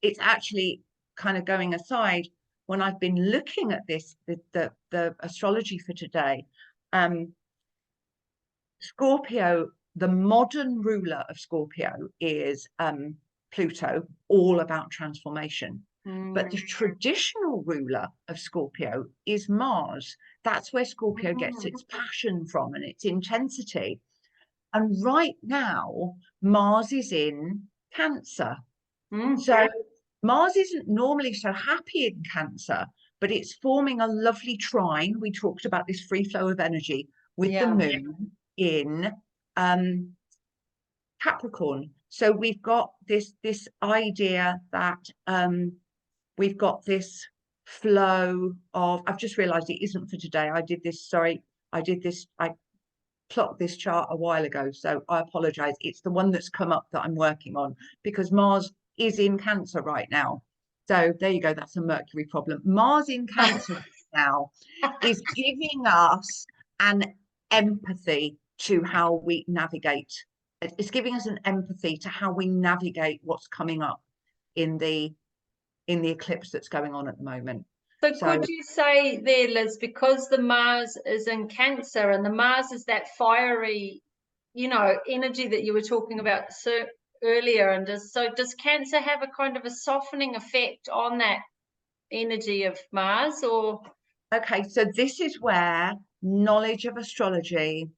it's actually kind of going aside, when I've been looking at this, the astrology for today, Scorpio, the modern ruler of Scorpio is Pluto, all about transformation. But the traditional ruler of Scorpio is Mars. That's where Scorpio gets its passion from and its intensity. And right now, Mars is in Cancer. So Mars isn't normally so happy in Cancer, but it's forming a lovely trine. We talked about this free flow of energy with the Yeah. moon in Capricorn. So we've got this idea that we've got this flow of, I've just realized it isn't for today. I plotted this chart a while ago, so I apologize. It's the one that's come up that I'm working on, because Mars is in Cancer right now. So there you go. That's a Mercury problem. Mars in Cancer now is giving us an empathy to how we navigate. It's giving us an empathy to how we navigate what's coming up in the eclipse that's going on at the moment. So So could you say there, Liz, because the Mars is in Cancer and the Mars is that fiery, energy that you were talking about earlier, and does Cancer have a kind of a softening effect on that energy of Mars, or? okay, so this is where knowledge of astrology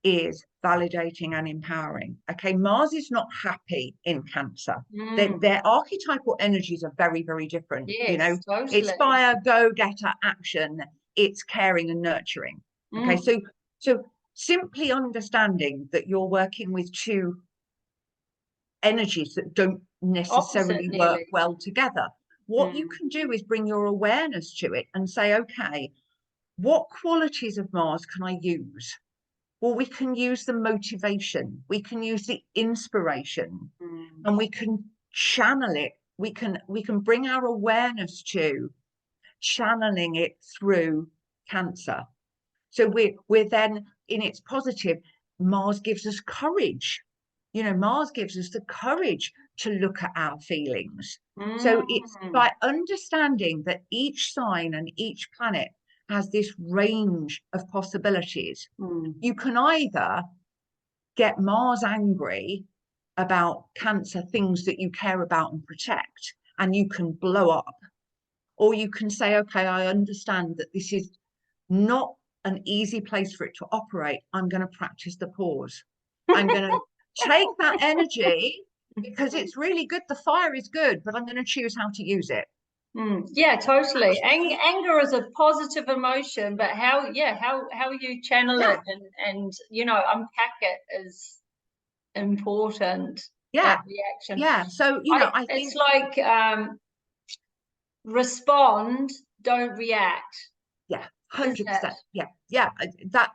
is validating and empowering. Okay, Mars is not happy in Cancer. Their archetypal energies are very, very different. Yes, It's totally. fire, go-getter, action. It's caring and nurturing. Okay, so simply understanding that you're working with two energies that don't Opposite necessarily work nearly. well together. What you can do is bring your awareness to it and say, okay, what qualities of Mars can I use? Well, we can use the motivation, we can use the inspiration, and we can channel it. We can bring our awareness to channeling it through Cancer. So we're then in its positive. Mars gives us courage. Mars gives us the courage to look at our feelings. So it's by understanding that each sign and each planet has this range of possibilities. You can either get Mars angry about Cancer, things that you care about and protect, and you can blow up. Or you can say, okay, I understand that this is not an easy place for it to operate. I'm going to practice the pause. I'm going to take that energy because it's really good. The fire is good, but I'm going to choose how to use it. Yeah, totally. Anger is a positive emotion, but how you channel it and unpack it is important. Yeah. That reaction. Yeah. So, I think it's like respond, don't react. Yeah, Isn't it? 100%. Yeah.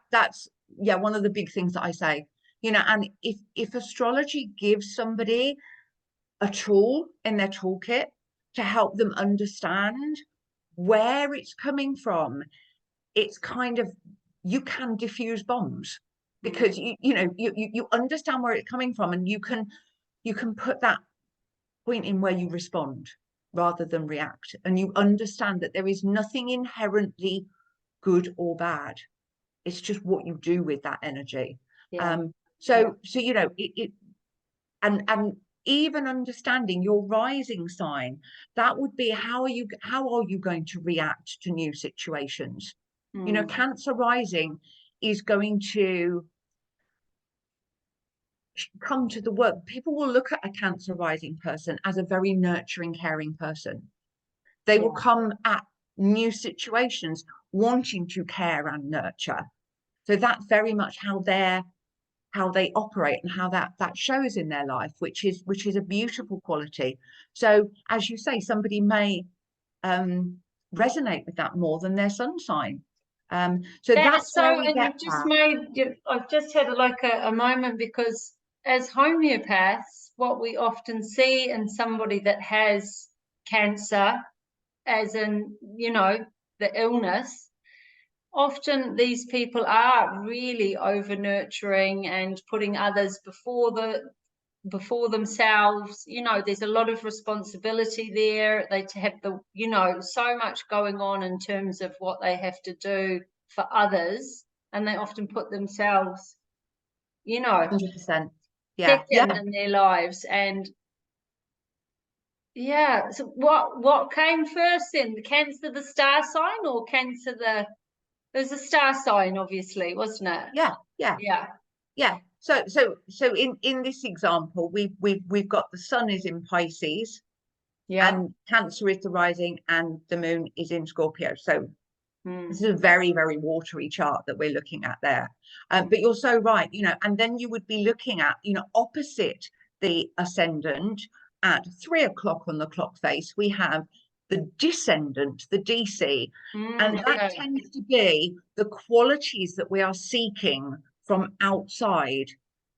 That's one of the big things that I say. And if astrology gives somebody a tool in their toolkit to help them understand where it's coming from, it's kind of, you can diffuse bombs, because you understand where it's coming from, and you can put that point in where you respond rather than react, and you understand that there is nothing inherently good or bad. It's just what you do with that energy. Yeah. So you know, and even understanding your rising sign, that would be how are you going to react to new situations? You know, Cancer rising is going to come to the work. People will look at a Cancer rising person as a very nurturing, caring person. They will come at new situations wanting to care and nurture. So that's very much how they operate and how that shows in their life, which is a beautiful quality. So as you say, somebody may resonate with that more than their sun sign. So that's So, where we and get you've just that. I've just had like a moment, because as homeopaths, what we often see in somebody that has cancer, as in, you know, the illness, often these people are really over nurturing and putting others before themselves. You know, there's a lot of responsibility there. They have so much going on in terms of what they have to do for others, and they often put themselves, 100%. Yeah. second in their lives. And so what came first then? The Cancer, the star sign, or Cancer there's a star sign, obviously, wasn't it? Yeah. So in this example, we've got the sun is in Pisces, and Cancer is the rising, and the moon is in Scorpio. So this is a very, very watery chart that we're looking at there. But you're so right, and then you would be looking at, opposite the ascendant at 3 o'clock on the clock face, we have the descendant, the DC. And that tends to be the qualities that we are seeking from outside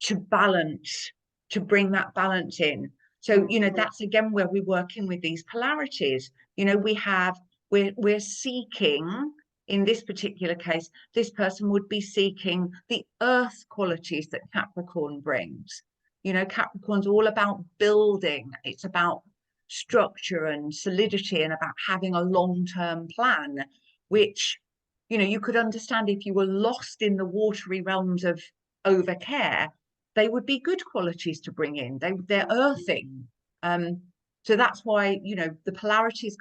to balance, to bring that balance in. So, that's again where we're working with these polarities. We're seeking, in this particular case, this person would be seeking the earth qualities that Capricorn brings. Capricorn's all about building. It's about structure and solidity, and about having a long-term plan, which, you could understand if you were lost in the watery realms of overcare, they would be good qualities to bring in. They're earthing. So that's why, the polarities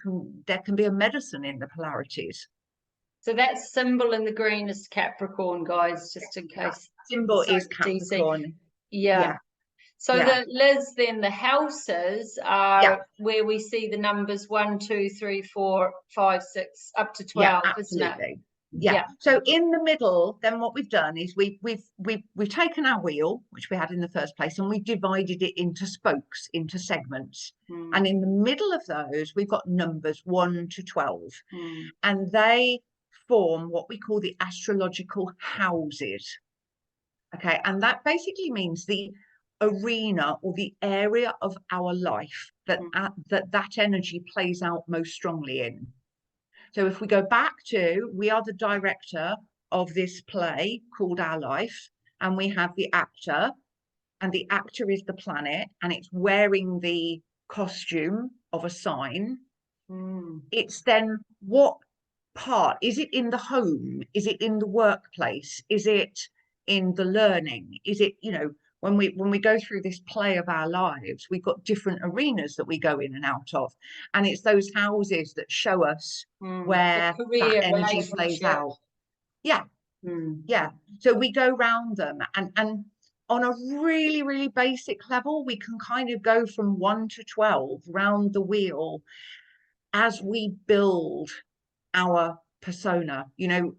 there can be a medicine in the polarities. So that symbol in the green is Capricorn, guys, just in case. Symbol is Capricorn. Yeah. So Liz, then the houses are where we see the numbers 1, 2, 3, 4, 5, 6, up to 12, isn't it? Yeah. So in the middle, then what we've done is we've taken our wheel, which we had in the first place, and we've divided it into spokes, into segments. And in the middle of those, we've got numbers 1 to 12, and they form what we call the astrological houses. Okay, and that basically means the arena or the area of our life that energy plays out most strongly in. So if we go back to, we are the director of this play called Our Life, and we have the actor, and the actor is the planet, and it's wearing the costume of a sign. It's then, what part is it in the home? Is it in the workplace? Is it in the learning? Is it, when we go through this play of our lives, we've got different arenas that we go in and out of, and it's those houses that show us where that energy plays out. So we go round them, and on a really, really basic level, we can kind of go from 1 to 12 round the wheel as we build our persona. The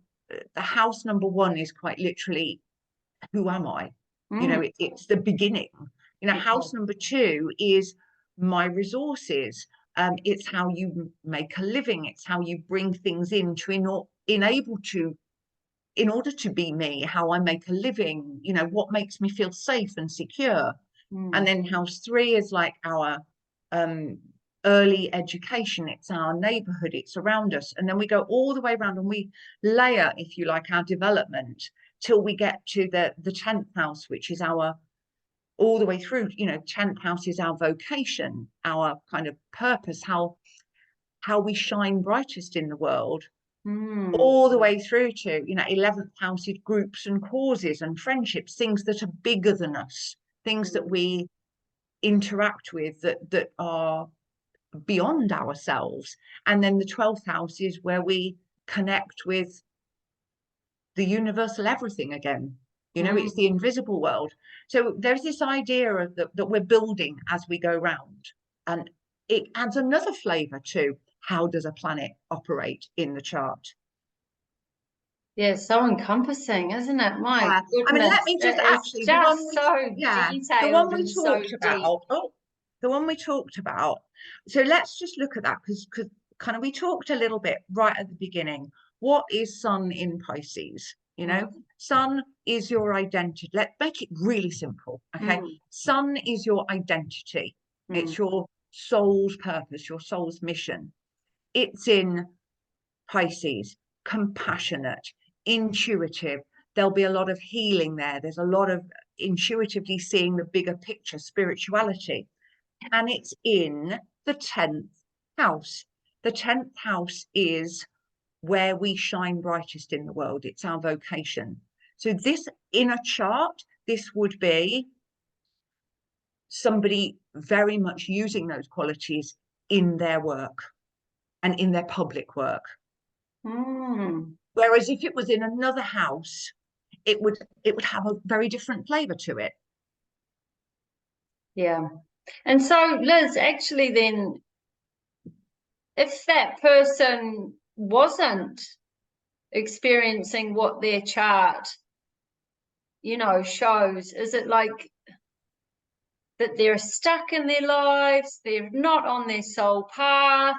house number 1 is quite literally, who am I? It's the beginning. House number 2 is my resources. It's how you make a living. It's how you bring things in to in order to be me, how I make a living, what makes me feel safe and secure. And then house 3 is like our early education. It's our neighborhood, it's around us. And then we go all the way around, and we layer, if you like, our development till we get to the 10th house, which is our, all the way through, 10th house is our vocation, our kind of purpose, how we shine brightest in the world. all the way through to, 11th house is groups and causes and friendships, things that are bigger than us, things that we interact with that are beyond ourselves. And then the 12th house is where we connect with the universal everything again. It's the invisible world. So there's this idea of that we're building as we go round, and it adds another flavor to how does a planet operate in the chart. Yeah, so encompassing, isn't it? My goodness. I mean, let me just actually, the one we, so the one we detailed and so talked about. Oh, the one we talked about. So let's just look at that, because kind of we talked a little bit right at the beginning. What is Sun in Pisces? Sun is your identity. Let's make it really simple. Okay. Sun is your identity. It's your soul's purpose, your soul's mission. It's in Pisces, compassionate, intuitive. There'll be a lot of healing there. There's a lot of intuitively seeing the bigger picture, spirituality. And it's in the 10th house. The 10th house is where we shine brightest in the world. It's our vocation. So this, in a chart, this would be somebody very much using those qualities in their work and in their public work. Whereas if it was in another house, it would have a very different flavor to it. Yeah. And so, Liz, actually then, if that person wasn't experiencing what their chart, shows, is it like that they're stuck in their lives, they're not on their soul path?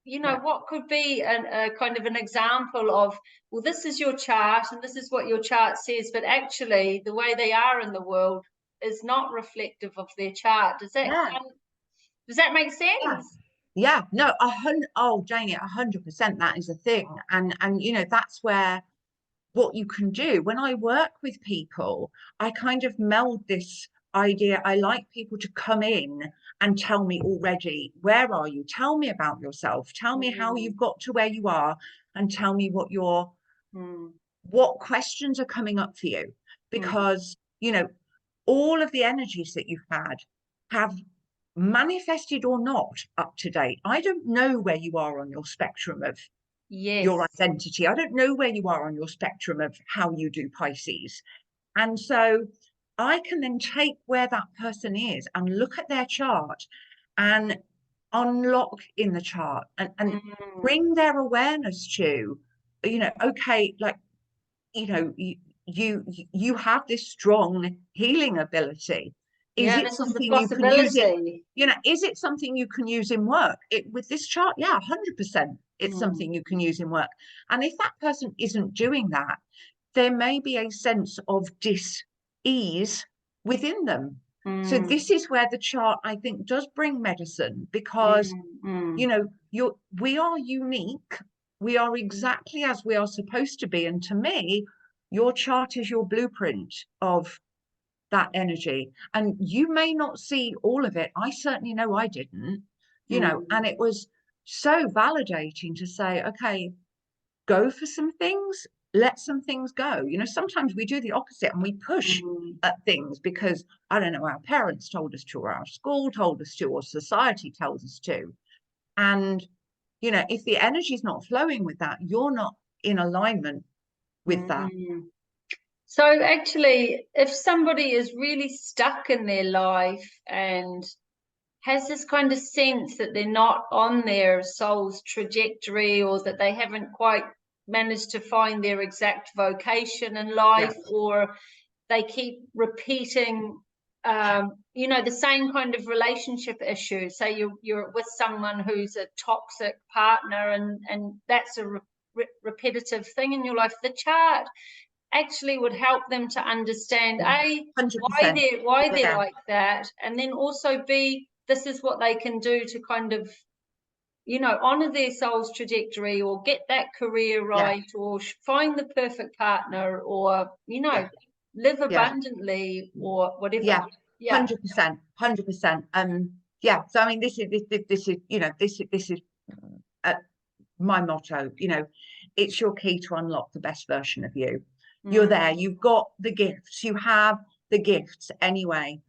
What could be a kind of an example of, well, this is your chart and this is what your chart says, but actually the way they are in the world is not reflective of their chart. Does that make sense? Yeah, no, Janie, 100%, that is a thing. And that's where what you can do. When I work with people, I kind of meld this idea. I like people to come in and tell me already, where are you? Tell me about yourself. Tell me how you've got to where you are, and tell me what questions are coming up for you. Because, all of the energies that you've had have manifested or not up to date. I don't know where you are on your spectrum of your identity. I don't know where you are on your spectrum of how you do Pisces. And so I can then take where that person is and look at their chart and unlock in the chart and bring their awareness to, okay, like, you have this strong healing ability. Is it something you can use it? Is it something you can use in work? With this chart, 100%. It's something you can use in work. And if that person isn't doing that, there may be a sense of dis-ease within them. So this is where the chart, I think, does bring medicine, because, we are unique. We are exactly as we are supposed to be. And to me, your chart is your blueprint of that energy. And you may not see all of it. I certainly know I didn't, and it was so validating to say, okay, go for some things, let some things go. Sometimes we do the opposite and we push at things because, I don't know, our parents told us to, or our school told us to, or society tells us to. And, if the energy is not flowing with that, you're not in alignment with that. So actually, if somebody is really stuck in their life and has this kind of sense that they're not on their soul's trajectory, or that they haven't quite managed to find their exact vocation in life, or they keep repeating the same kind of relationship issues. Say you're with someone who's a toxic partner, and that's a repetitive thing in your life. The chart actually would help them to understand 100%. why they're like that, and then also this is what they can do to kind of honor their soul's trajectory, or get that career right, or find the perfect partner, or live abundantly, or whatever. 100%. So I mean, this is my motto. it's your key to unlock the best version of you. You're there, you've got the gifts, you have the gifts anyway,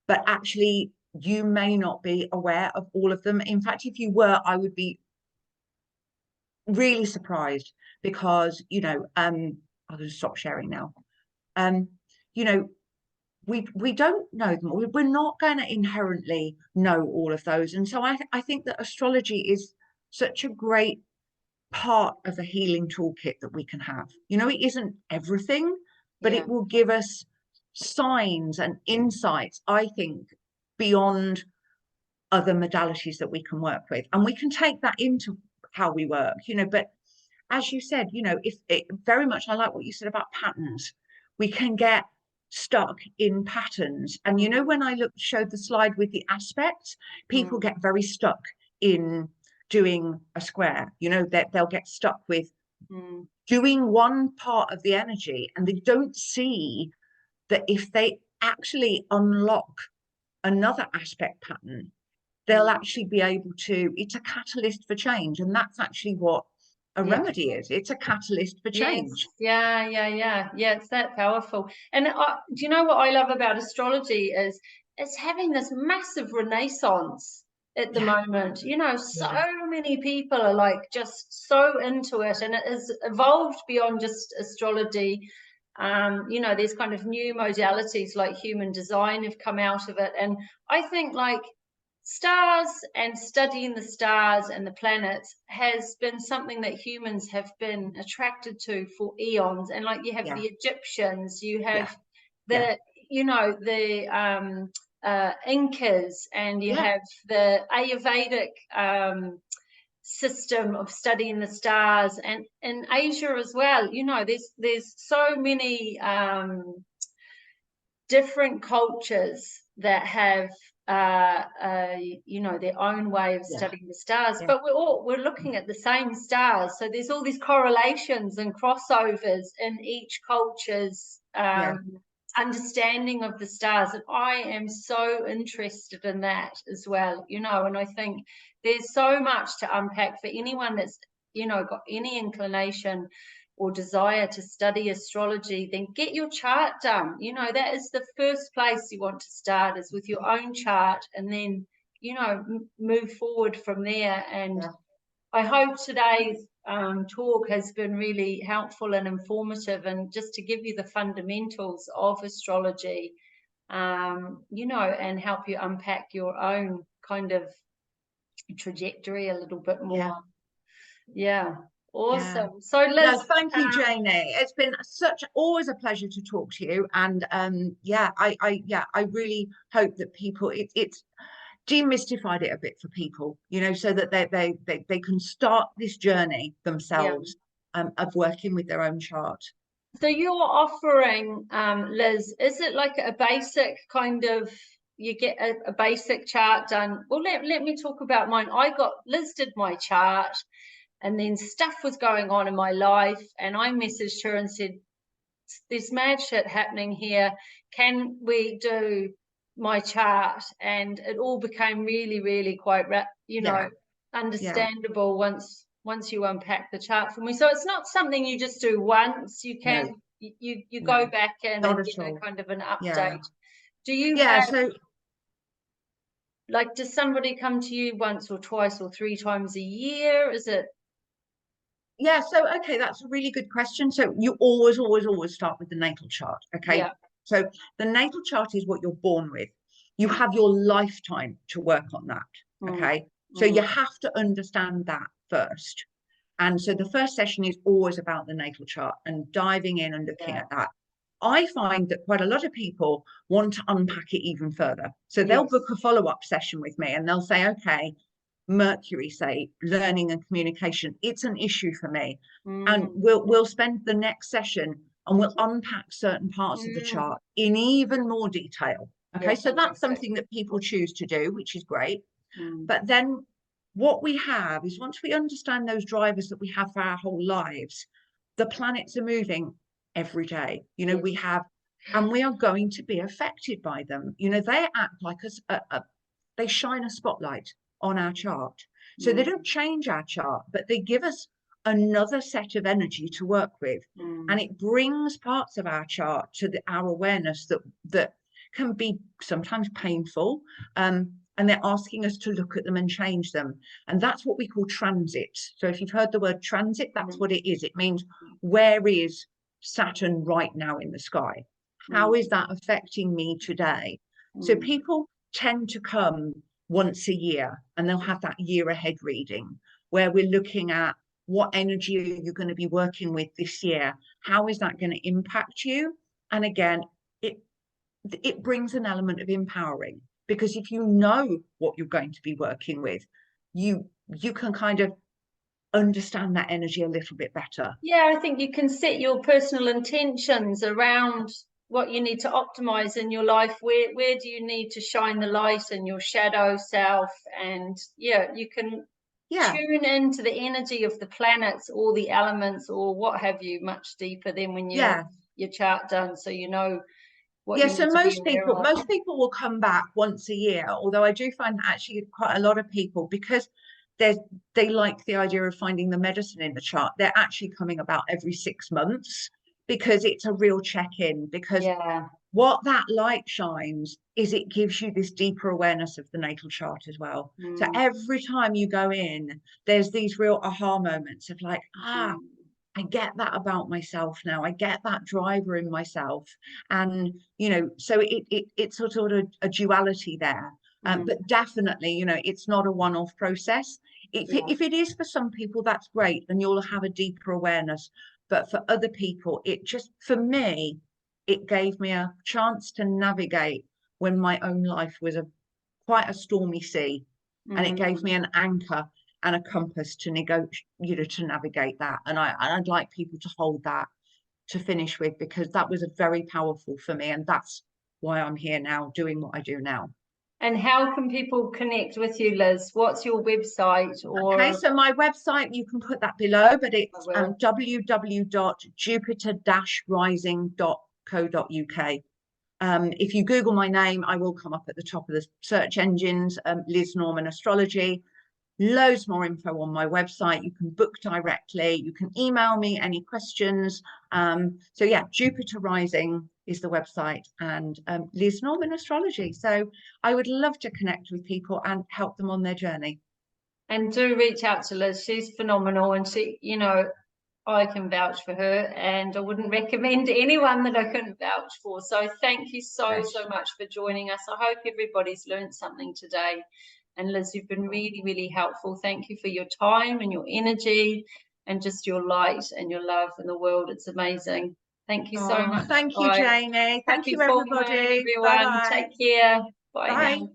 but actually you may not be aware of all of them. In fact, if you were, I would be really surprised, because, you know, I'll just stop sharing now. You know, we don't know them. We're not going to inherently know all of those. And so I think that astrology is such a great part of the healing toolkit that we can have. You know, it isn't everything, but it will give us signs and insights, I think, beyond other modalities that we can work with. And we can take that into how we work, you know. But as you said, you know, if it very much, I like what you said about patterns. We can get stuck in patterns. And you know, when I showed the slide with the aspects, people get very stuck in doing a square, you know, that they'll get stuck with doing one part of the energy, and they don't see that if they actually unlock another aspect pattern, they'll actually be able to, it's a catalyst for change. And that's actually what a remedy is. It's a catalyst for change. Yeah, it's that powerful. And do you know what I love about astrology is it's having this massive renaissance at the moment. You know, so many people are like just so into it, and it has evolved beyond just astrology. You know, there's kind of new modalities like human design have come out of it, and I think like stars and studying the stars and the planets has been something that humans have been attracted to for eons. And like you have the Egyptians, you have the you know, the Incas, and you have the Ayurvedic system of studying the stars, and in Asia as well. You know, there's so many different cultures that have you know, their own way of studying the stars, but we're looking at the same stars. So there's all these correlations and crossovers in each culture's understanding of the stars, and I am so interested in that as well, you know. And I think there's so much to unpack for anyone that's, you know, got any inclination or desire to study astrology. Then get your chart done. You know, that is the first place you want to start, is with your own chart, and then, you know, move forward from there. And I hope today's talk has been really helpful and informative, and just to give you the fundamentals of astrology, you know, and help you unpack your own kind of trajectory a little bit more. Awesome. So Liz, thank you, Janie. It's been always a pleasure to talk to you. And I really hope that people, it's demystified it a bit for people, you know, so that they can start this journey themselves of working with their own chart. So you're offering, Liz, is it like a basic kind of, you get a basic chart done? Well, let me talk about mine. Liz did my chart, and then stuff was going on in my life, and I messaged her and said, there's mad shit happening here. Can we do my chart? And it all became really, really quite, you know, understandable once you unpack the chart for me. So it's not something you just do once. You can you go back in and get a kind of an update. Do you have, so like, does somebody come to you once or twice or 3 times a year? Is it? So okay, that's a really good question. So you always start with the natal chart. Okay, so the natal chart is what you're born with. You have your lifetime to work on that. Okay, so you have to understand that first. And so the first session is always about the natal chart and diving in and looking at that. I find that quite a lot of people want to unpack it even further. So they'll book a follow-up session with me, and they'll say, okay, Mercury, say, learning and communication, it's an issue for me. And we'll spend the next session and we'll unpack certain parts of the chart in even more detail. Okay, so that's something that people choose to do, which is great. But then what we have is, once we understand those drivers that we have for our whole lives, the planets are moving every day. You know, we have, and we are going to be affected by them. You know, they act like they shine a spotlight on our chart. So they don't change our chart, but they give us another set of energy to work with. And it brings parts of our chart to our awareness that can be sometimes painful. And they're asking us to look at them and change them. And that's what we call transit. So if you've heard the word transit, that's what it is. It means, where is Saturn right now in the sky? How is that affecting me today? So people tend to come once a year, and they'll have that year ahead reading where we're looking at what energy are you going to be working with this year? How is that going to impact you? And again, it brings an element of empowering, because if you know what you're going to be working with, you can kind of understand that energy a little bit better. Yeah, I think you can set your personal intentions around what you need to optimize in your life. Where do you need to shine the light in your shadow self? And yeah, you can tune into the energy of the planets or the elements or what have you much deeper than when you have your chart done, so you know what you need so to most be aware of. most people will come back once a year, although I do find that actually quite a lot of people, because they like the idea of finding the medicine in the chart, they're actually coming about every 6 months, because it's a real check-in. Because what that light shines is it gives you this deeper awareness of the natal chart as well. So every time you go in, there's these real aha moments of like, I get that about myself now. I get that driver in myself. And, you know, so it's sort of a duality there. But definitely, you know, it's not a one-off process. If it is for some people, that's great, and you'll have a deeper awareness. But for other people, it just, for me, it gave me a chance to navigate when my own life was quite a stormy sea. And it gave me an anchor and a compass to to navigate that. And I'd like people to hold that to finish with, because that was a very powerful for me. And that's why I'm here now doing what I do now. And how can people connect with you, Liz? What's your website? Okay, so my website, you can put that below, but it's www.jupiter-rising.co.uk. If you Google my name, I will come up at the top of the search engines, Liz Norman Astrology. Loads more info on my website. You can book directly. You can email me any questions. So yeah, Jupiter Rising is the website, and Liz Norman Astrology. So I would love to connect with people and help them on their journey. And do reach out to Liz. She's phenomenal, and she, you know, I can vouch for her, and I wouldn't recommend anyone that I couldn't vouch for. So thank you so much for joining us. I hope everybody's learned something today. And Liz, you've been really, really helpful. Thank you for your time and your energy and just your light and your love in the world. It's amazing. Thank you so much. Thank you, Janie. Thank you, everybody. Everyone. Bye-bye. Take care. Bye Bye. now.